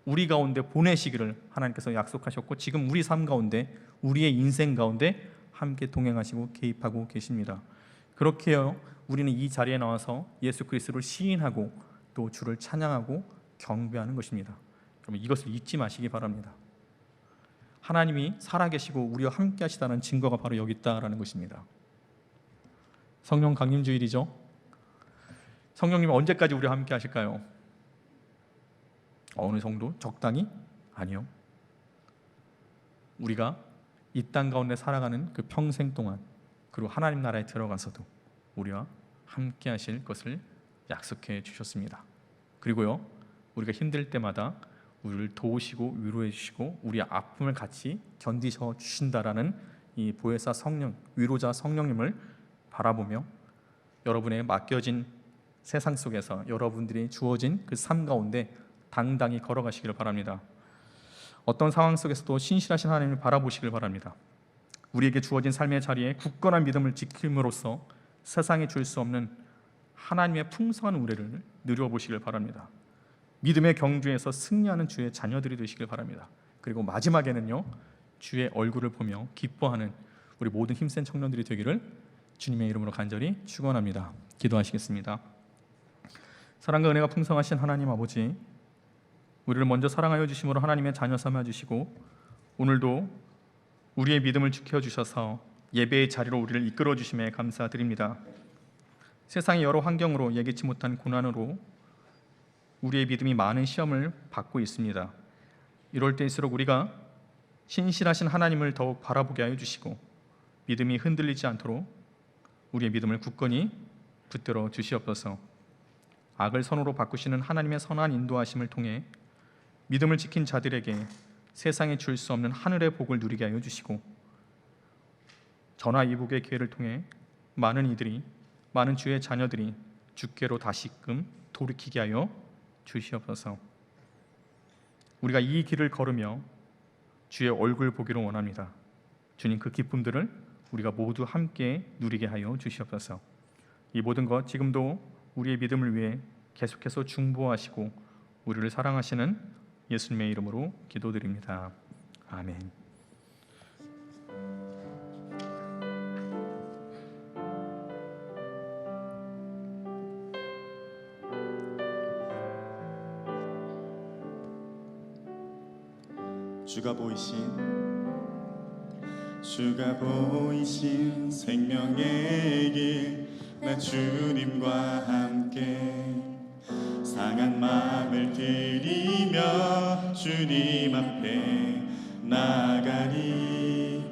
우리 가운데 보내시기를 하나님께서 약속하셨고, 지금 우리 삶 가운데, 우리의 인생 가운데 함께 동행하시고 개입하고 계십니다. 그렇게요, 우리는 이 자리에 나와서 예수 그리스도를 시인하고 또 주를 찬양하고 경배하는 것입니다. 여러분, 이것을 잊지 마시기 바랍니다. 하나님이 살아계시고 우리와 함께 하시다는 증거가 바로 여기 있다라는 것입니다. 성령 강림 주일이죠. 성령님은 언제까지 우리와 함께 하실까요? 어느 정도? 적당히? 아니요. 우리가 이 땅 가운데 살아가는 그 평생 동안, 그리고 하나님 나라에 들어가서도 우리와 함께 하실 것을 약속해 주셨습니다. 그리고요, 우리가 힘들 때마다 우리를 도우시고 위로해 주시고 우리의 아픔을 같이 견디셔 주신다라는 이 보혜사 성령, 위로자 성령님을 바라보며 여러분의 맡겨진 세상 속에서 여러분들이 주어진 그 삶 가운데 당당히 걸어가시기를 바랍니다. 어떤 상황 속에서도 신실하신 하나님을 바라보시길 바랍니다. 우리에게 주어진 삶의 자리에 굳건한 믿음을 지킴으로써 세상에 줄 수 없는 하나님의 풍성한 우레를 누려보시길 바랍니다. 믿음의 경주에서 승리하는 주의 자녀들이 되시길 바랍니다. 그리고 마지막에는요, 주의 얼굴을 보며 기뻐하는 우리 모든 힘센 청년들이 되기를 주님의 이름으로 간절히 축원합니다. 기도하시겠습니다. 사랑과 은혜가 풍성하신 하나님 아버지, 우리를 먼저 사랑하여 주심으로 하나님의 자녀 삼아 주시고 오늘도 우리의 믿음을 지켜주셔서 예배의 자리로 우리를 이끌어 주심에 감사드립니다. 세상의 여러 환경으로 예기치 못한 고난으로 우리의 믿음이 많은 시험을 받고 있습니다. 이럴 때일수록 우리가 신실하신 하나님을 더욱 바라보게 하여 주시고 믿음이 흔들리지 않도록 우리의 믿음을 굳건히 붙들어 주시옵소서. 악을 선으로 바꾸시는 하나님의 선한 인도하심을 통해 믿음을 지킨 자들에게 세상에 줄 수 없는 하늘의 복을 누리게 하여 주시고 전화 이복의 기회를 통해 많은 주의 자녀들이 주께로 다시금 돌이키게 하여 주시옵소서. 우리가 이 길을 걸으며 주의 얼굴 보기를 원합니다. 주님, 그 기쁨들을 우리가 모두 함께 누리게 하여 주시옵소서. 이 모든 것 지금도 우리의 믿음을 위해 계속해서 중보하시고 우리를 사랑하시는 예수님의 이름으로 기도드립니다. 아멘. 주가 보이신 생명의 길, 나 주님과 함께 상한 마음을 들이며 주님 앞에 나가리.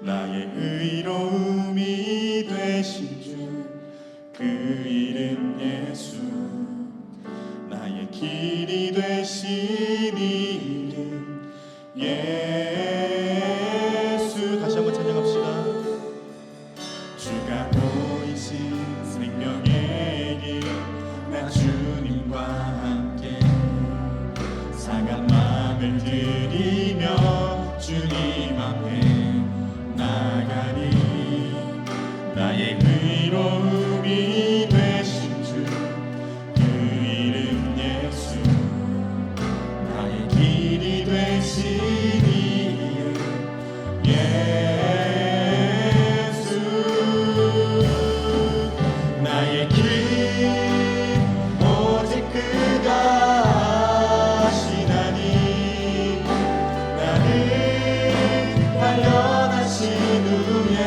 나의 의로움이 되신 주, 그 이름 예수, 나의 길이 되신 이름 예수. 다시 한번 찬양합시다. 주가 보이신 생명의 길, 나 주님과 함께 상한 마음을 들이며 주님 앞에 나가리. 나의 의로움이 되신 주, 그 이름 예수, 나의 길이 되신 이름 예수. 나의 길 오직 그가 아시나니, 나를 단련하신 후에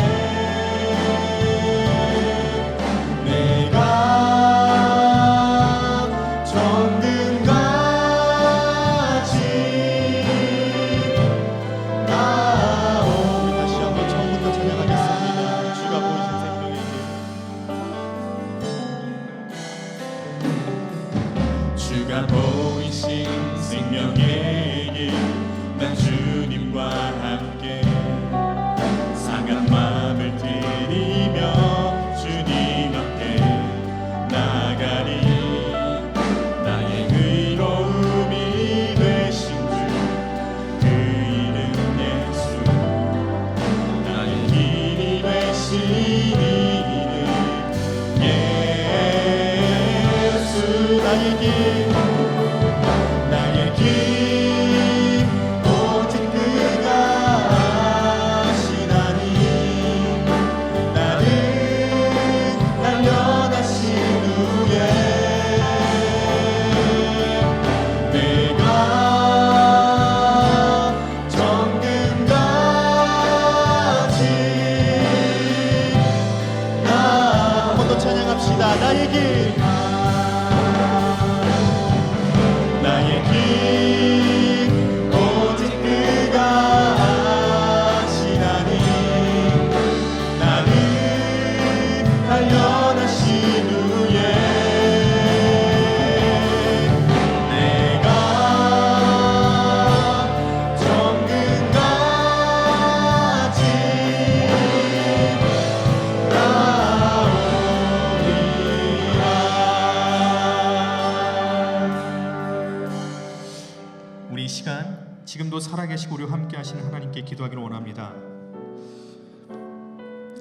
우리 이 시간 지금도 살아계시고 우리와 함께 하시는 하나님께 기도하기를 원합니다.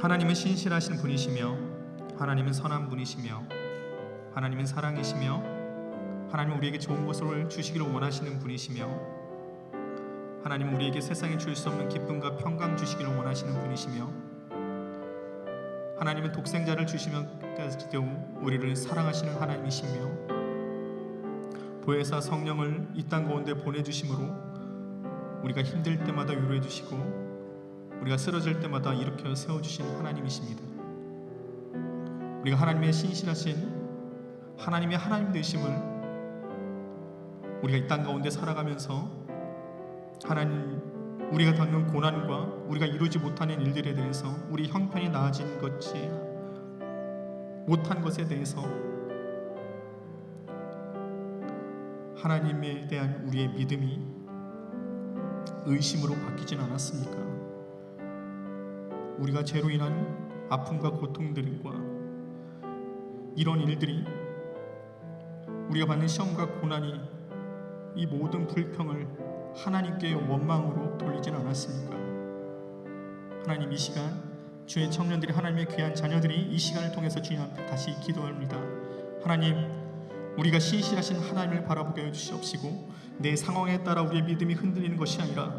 하나님은 신실하신 분이시며 하나님은 선한 분이시며 하나님은 사랑이시며 하나님은 우리에게 좋은 것을 주시기를 원하시는 분이시며 하나님은 우리에게 세상에 줄 수 없는 기쁨과 평강 주시기를 원하시는 분이시며 하나님은 독생자를 주시면까지도 우리를 사랑하시는 하나님이시며 보혜사 성령을 이 땅 가운데 보내주심으로 우리가 힘들 때마다 위로해 주시고 우리가 쓰러질 때마다 일으켜 세워주신 하나님이십니다. 우리가 하나님의 신실하신 하나님의 하나님 되심을 우리가 이 땅 가운데 살아가면서 하나님 우리가 겪는 고난과 우리가 이루지 못하는 일들에 대해서 우리 형편이 나아진 것이 못한 것에 대해서 하나님에 대한 우리의 믿음이 의심으로 바뀌진 않았습니까? 우리가 죄로 인한 아픔과 고통들과 이런 일들이 우리가 받는 시험과 고난이 이 모든 불평을 하나님께 원망으로 돌리진 않았습니까? 하나님 이 시간 주의 청년들이 하나님의 귀한 자녀들이 이 시간을 통해서 주님 앞에 다시 기도합니다. 하나님 우리가 신실하신 하나님을 바라보게 해주시옵시고 내 상황에 따라 우리의 믿음이 흔들리는 것이 아니라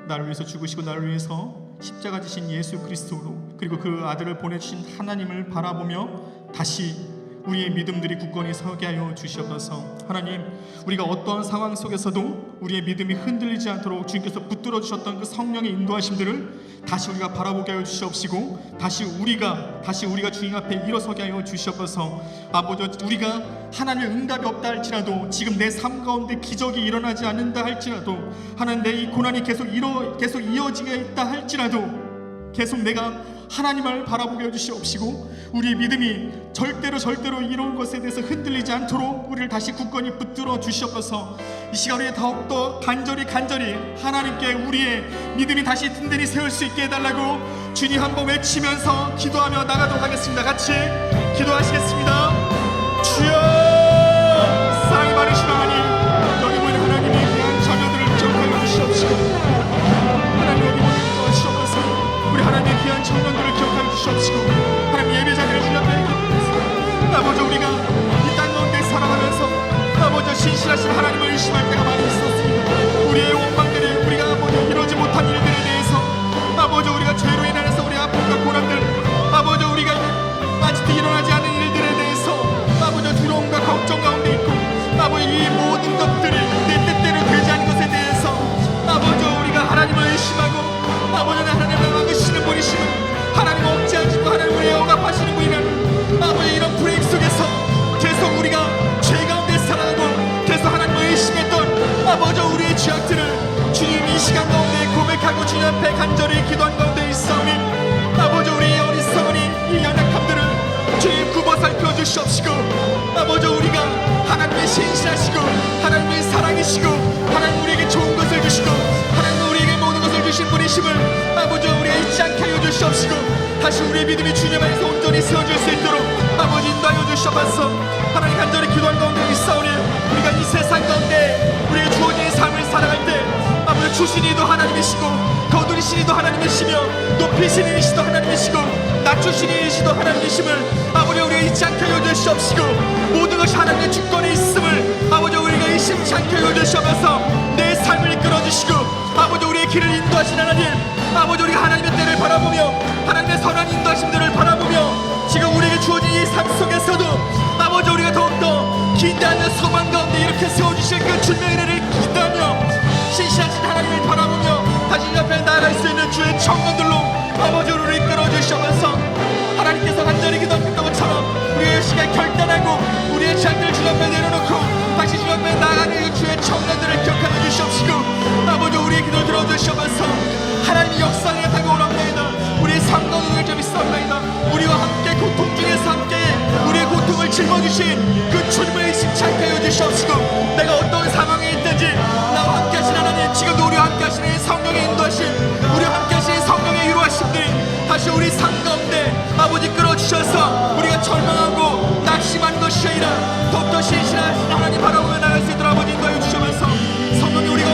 나를 위해서 죽으시고 나를 위해서 십자가 지신 예수 그리스도로 그리고 그 아들을 보내주신 하나님을 바라보며 다시 우리의 믿음들이 굳건히 서게 하여 주시옵소서. 하나님 우리가 어떠한 상황 속에서도 우리의 믿음이 흔들리지 않도록 주님께서 붙들어 주셨던 그 성령의 인도하심들을 다시 우리가 바라보게 하여 주시옵시고 다시 우리가 주님 앞에 일어서게 하여 주시옵소서. 아버지 우리가 하나님의 응답이 없다 할지라도 지금 내 삶 가운데 기적이 일어나지 않는다 할지라도 하나님 내 이 고난이 계속 이어지게 있다 할지라도 계속 내가 하나님을 바라보게 해주시옵시고 우리의 믿음이 절대로 이런 것에 대해서 흔들리지 않도록 우리를 다시 굳건히 붙들어 주시옵소서. 이 시간 우리 더욱더 간절히 하나님께 우리의 믿음이 다시 든든히 세울 수 있게 해달라고 주님 한번 외치면서 기도하며 나가도록 하겠습니다. 같이 기도하시겠습니다. 주여 사랑이 많으신 하나님 여기 모인 하나님의 귀한 자녀들을 기억하여 주시옵시고 하나님 여기 모인 주시옵소서. 우리 하나님의 귀한 청년들을 기억하여 주시옵시고 하나님 예배자들을 주님께 아버지 우리가 이 땅 가운데 살아가면서 아버지 신실하신 하나님을 의심할 때가 많이 있었습니다. 우리의 원망들이 우리가 아버지 이루지 못한 일들에 대해서 아버지 우리가 죄로 인해서 우리 아픔과 고난들 아버지 우리가 아직도 일어나지 않은 일들에 대해서 아버지 두려움과 걱정 가운데 있고 아버지 이 모든 것들이 내 뜻대로 되지 않은 것에 대해서 아버지 우리가 하나님을 의심하고 아버지 하나님을 막으시는 분이시고 하나님 억제하시고 하나님 우리의 억압하시는 분이라는 아버지 이런 불행 속에서 계속 우리가 죄 가운데 살아가고 계속 하나님을 의심했던 아버지 우리의 죄악들을 주님 이 시간 가운데 고백하고 주님 앞에 간절히 기도한 가운데 있사오니 아버지 우리의 어리석으니 이 연약함들을 주님 굽어 살펴주시옵시고 아버지 우리가 하나님의 신실하시고 하나님의 사랑이시고 하나님 우리에게 좋은 것을 주시고 하나님 우리에게 모든 것을 주신 분이심을 아버지 우리가 잊지 않게 하여 주시옵시고 다시 우리의 믿음이 주님 안에서 온전히 세워질 수 있도록 아버지 인도하여 주시옵소서. 하나님 간절히 기도한 가운데 있사오니 우리가 이 세상 가운데 우리의 주어진 삶을 살아갈 때 아버지 주시니도 하나님이시고 거두리시니도 하나님이시며 높이시는 이시도 하나님이시고 낮추시는 이시도 하나님이심을 아버지 우리가 잊지 않게 하여 주시옵시고 모든 것이 하나님의 주권에 있음을 아버지 우리가 의심치 않게 하여 주시옵소서. 내 삶을 이끌어주시고 아버지 우리의 길을 인도하신 하나님 아버지 우리가 하나님의 때를 바라보며 하나님의 선한 인도하심들을 바라보며 지금 우리에게 주어진 이 삶 속에서도 아버지 우리가 더욱더 기대하는 소망 가운데 이렇게 세워주실 그 주님의 은혜를 기대하며 신실하신 하나님을 바라보며 다시 옆에 나아갈 수 있는 주의 청년들로 아버지 우리를 이끌어 주시면서 하나님께서 간절히 기도했던 것처럼 우리의 시간 결단하고 우리의 죄악들을 주 앞에 내려놓고 다시 주 앞에 나아가는 주의 청년들을 기억하여 주시옵시고 아버지 우리의 기도를 들어주시면서 하나님이 역사에 다가오랍니다. 우리의 삶 가운데 좀 있사옵나이다. 우리와 함께 고통 중에서 함께 우리의 고통을 짊어주신 그 주님을 의심치 않게 하여 주시옵시고 내가 어떤 상황에 있든지 나와 함께 하신 하나님 지금도 우리와 함께 하시는 성령의 인도하심 우리와 함께 하시는 성령의 위로하심들이 다시 우리 삶 가운데 아버지 끌어주셔서 우리가 절망하고 낙심한 것이 아니라 더욱더 신실하신 하나님 바라보며 나갈 수 있도록 아버지 인도하여 주시면서 성령이 우리가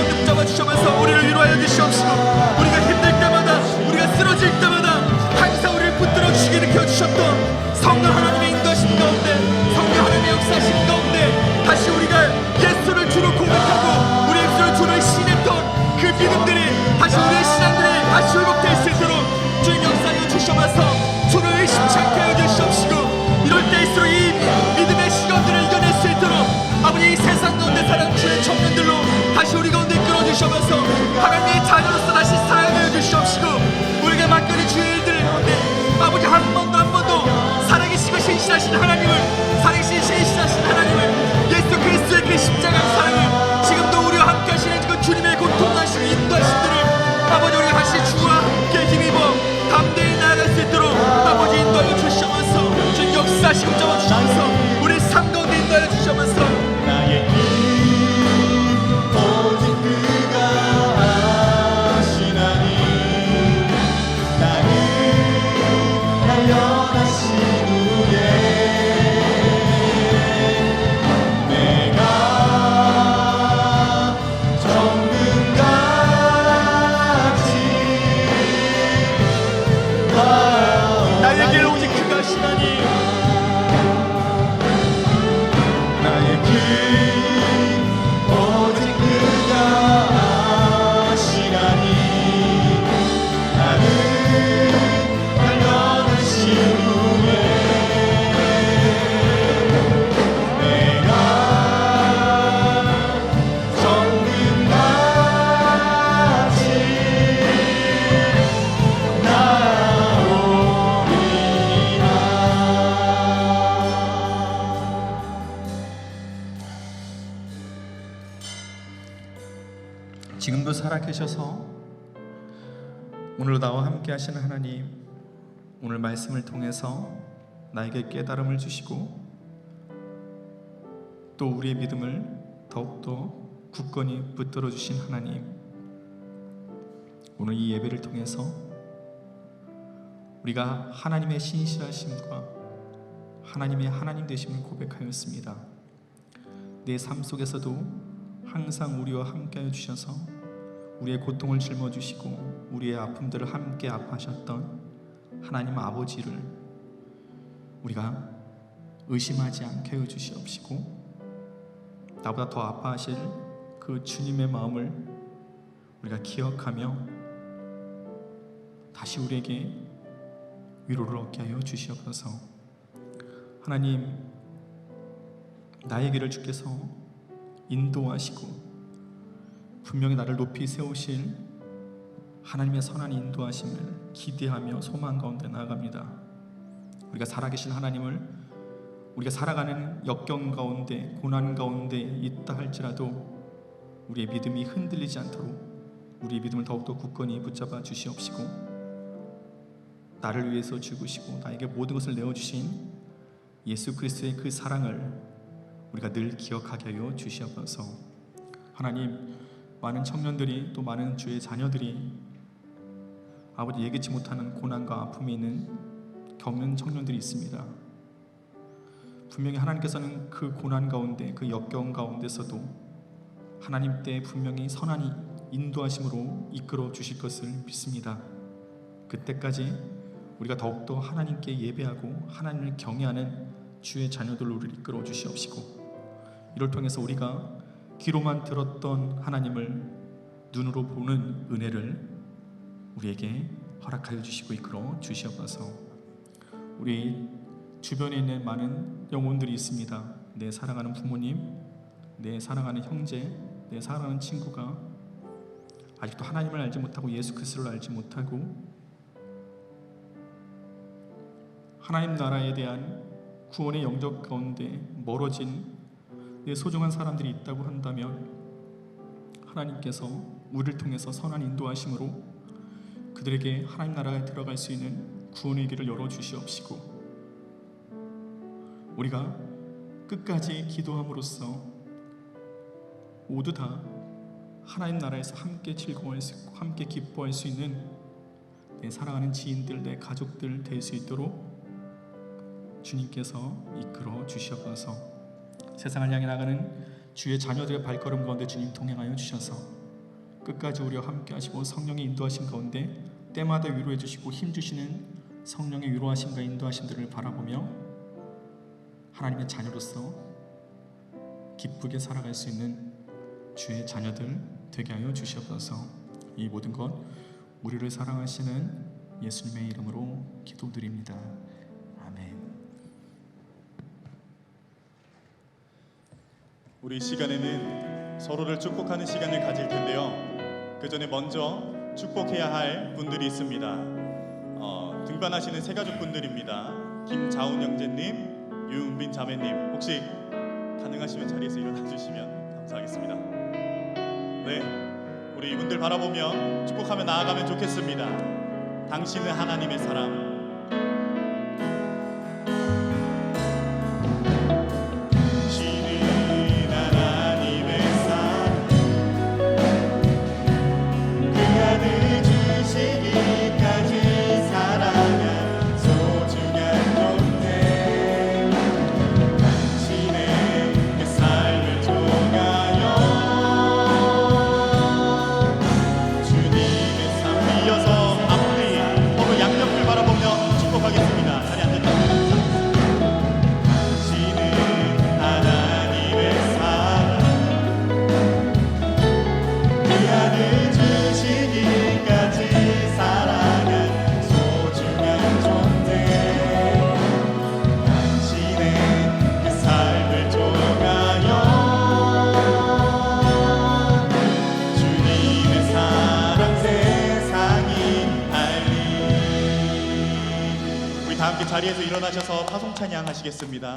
지금도 살아계셔서 오늘 나와 함께 하시는 하나님, 오늘 말씀을 통해서 나에게 깨달음을 주시고 또 우리의 믿음을 더욱더 굳건히 붙들어 주신 하나님, 오늘 이 예배를 통해서 우리가 하나님의 신실하심과 하나님의 하나님 되심을 고백하였습니다. 내 삶 속에서도 항상 우리와 함께하여 주셔서 우리의 고통을 짊어주시고 우리의 아픔들을 함께 아파하셨던 하나님 아버지를 우리가 의심하지 않게 하여 주시옵시고, 나보다 더 아파하실 그 주님의 마음을 우리가 기억하며 다시 우리에게 위로를 얻게 하여 주시옵소서. 하나님, 나의 길을 주께서 인도하시고 분명히 나를 높이 세우실 하나님의 선한 인도하심을 기대하며 소망 가운데 나아갑니다. 우리가 살아계신 하나님을 우리가 살아가는 역경 가운데 고난 가운데 있다 할지라도 우리의 믿음이 흔들리지 않도록 우리의 믿음을 더욱더 굳건히 붙잡아 주시옵시고, 나를 위해서 죽으시고 나에게 모든 것을 내어주신 예수 그리스도의 그 사랑을 우리가 늘 기억하게 하여 주시옵소서. 하나님, 많은 청년들이 또 많은 주의 자녀들이 아버지 예기치 못하는 고난과 아픔이 있는 겪는 청년들이 있습니다. 분명히 하나님께서는 그 고난 가운데 그 역경 가운데서도 하나님 때 분명히 선한 인도하심으로 이끌어 주실 것을 믿습니다. 그때까지 우리가 더욱더 하나님께 예배하고 하나님을 경외하는 주의 자녀들로 우리를 이끌어 주시옵시고, 이를 통해서 우리가 귀로만 들었던 하나님을 눈으로 보는 은혜를 우리에게 허락하여 주시고 이끌어 주시옵소서. 우리 주변에 있는 많은 영혼들이 있습니다. 내 사랑하는 부모님, 내 사랑하는 형제, 내 사랑하는 친구가 아직도 하나님을 알지 못하고 예수 그리스도를 알지 못하고 하나님 나라에 대한 구원의 영역 가운데 멀어진 내 소중한 사람들이 있다고 한다면, 하나님께서 우리를 통해서 선한 인도하심으로 그들에게 하나님 나라에 들어갈 수 있는 구원의 길을 열어주시옵시고, 우리가 끝까지 기도함으로써 모두 다 하나님 나라에서 함께 즐거워할 수 있고 함께 기뻐할 수 있는 내 사랑하는 지인들, 내 가족들 될 수 있도록 주님께서 이끌어 주시옵소서. 세상을 향해 나가는 주의 자녀들의 발걸음 가운데 주님 동행하여 주셔서 끝까지 우리와 함께 하시고 성령의 인도하심 가운데 때마다 위로해 주시고 힘주시는 성령의 위로하심과 인도하심들을 바라보며 하나님의 자녀로서 기쁘게 살아갈 수 있는 주의 자녀들 되게 하여 주시옵소서. 이 모든 것 우리를 사랑하시는 예수님의 이름으로 기도드립니다. 아멘. 우리 시간에는 서로를 축복하는 시간을 가질 텐데요. 그 전에 먼저 축복해야 할 분들이 있습니다. 등반하시는 세 가족 분들입니다. 김자훈 형제님, 유은빈 자매님, 혹시 가능하시면 자리에서 일어나 주시면 감사하겠습니다. 네, 우리 이분들 바라보며 축복하며 나아가면 좋겠습니다. 당신은 하나님의 사람. 자리에서 일어나셔서 파송 찬양 하시겠습니다.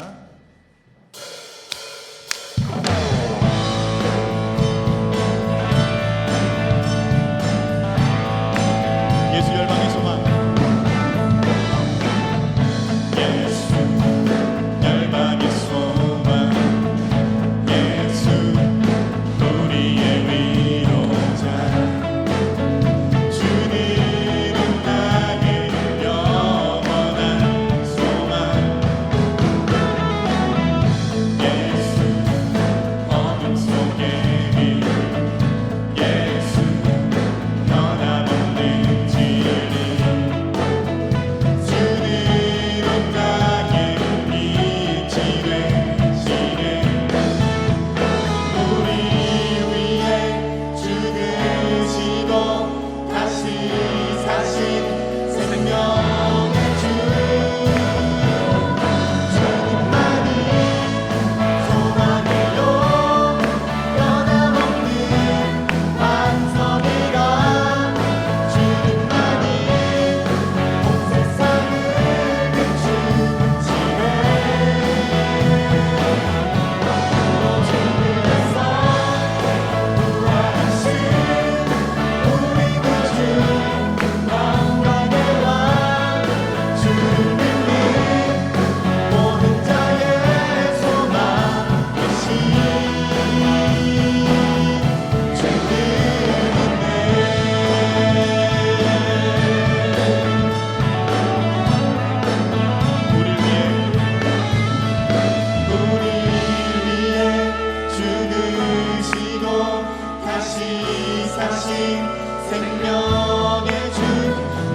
사신 생명의 주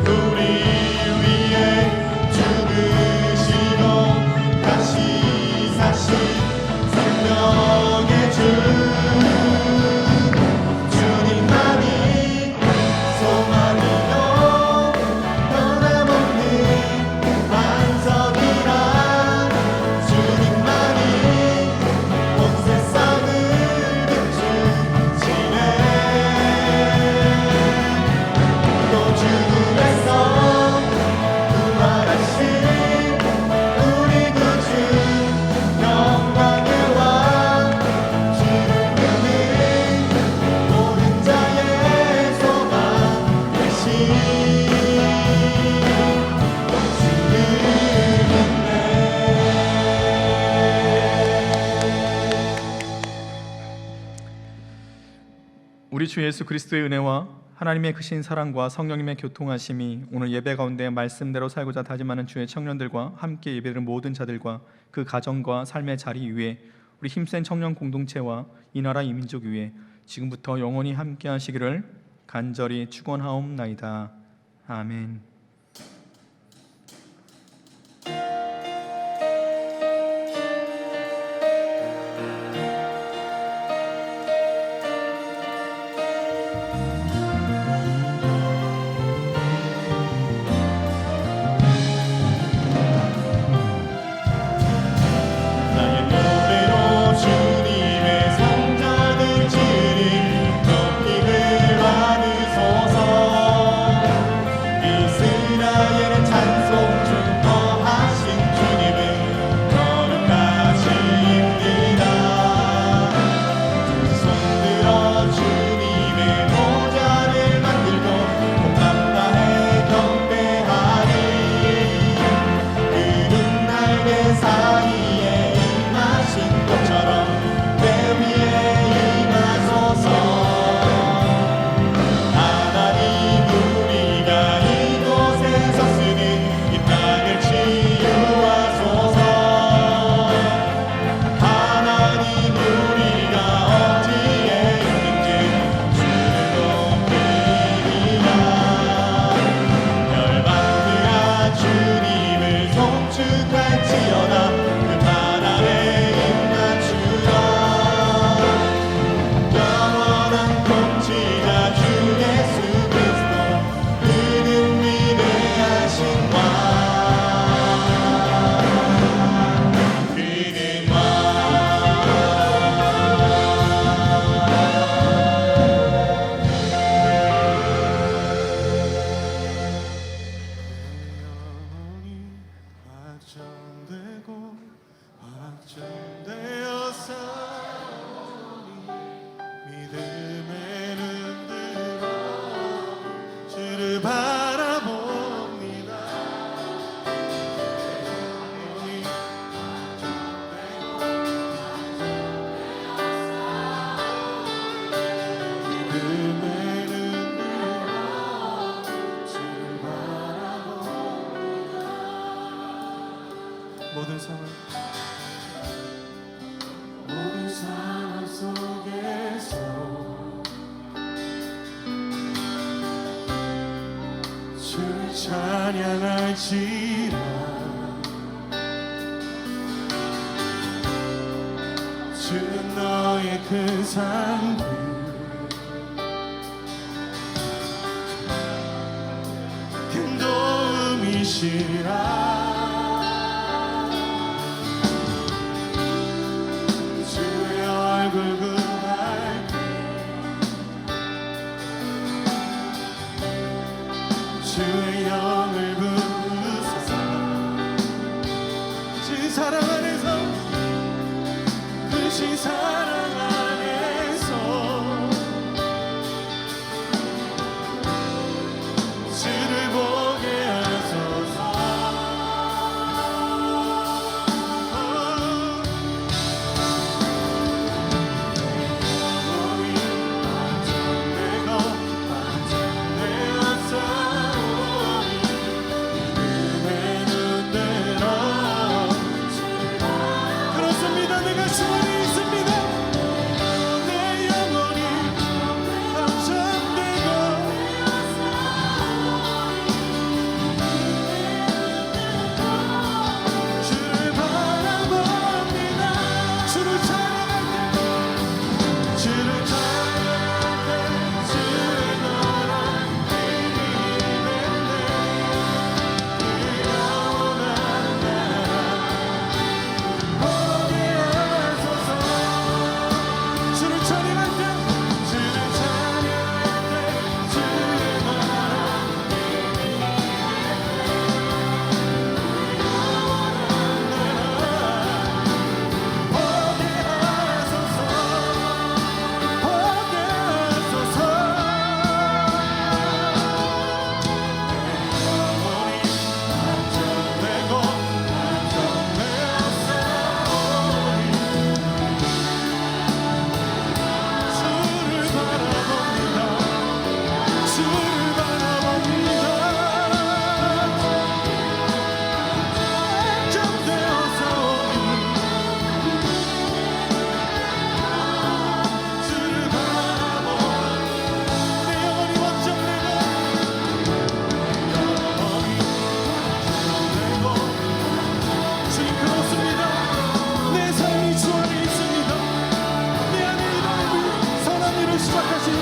우리 위해 죽으시고 다시 사신 생명의 주 주님만이 소망이요 변함없는 반석이라 주님만이 온 세상을 비추시네 또 죽음에서 부활하신 우리 구주 영광의 왕 주님은 모든 자의 소망 되신 우리 주 예수 그리스도의 은혜와 하나님의 크신 사랑과 성령님의 교통하심이 오늘 예배 가운데 말씀대로 살고자 다짐하는 주의 청년들과 함께 예배드리는 모든 자들과 그 가정과 삶의 자리 위에 우리 힘센 청년 공동체와 이 나라 이 민족 위에 지금부터 영원히 함께 하시기를 간절히 축원하옵나이다. 아멘. 나의 노래로 주님의 성전을 지르니 높임을 받으소서 이스라엘의 찬송 중 거하신 주님은 거룩하십니다 손들어 주님의 모자를 만들고 온 땅에 경배하리 그는 날개 사이에 임하신 것처럼 내 위에 임하소서 하나님 우리가 이곳에 섰으니 이 땅을 치유하소서 하나님 우리가 어디에 있는지 주를 높이리라 열방들아 주님을 송축할지어다 그 발 아래 입맞추라 영원한 통치자 주 예수 그리스도 그는 위대하신 왕 그는 영원히 확정되고 확정되어 싸우니 믿음의 눈들로 주를 바라봅니다 영원히 믿음의 눈들로 주를 바라봅니다 모든 상황 속에서 주를 찬양할지라 주는 너의 큰 상급 큰 도움이시라 주의 얼굴 구할 때 주의 영을 부으소서 그 사랑 안에서 크신 사랑 안에서 주를 보게 하소서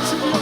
주여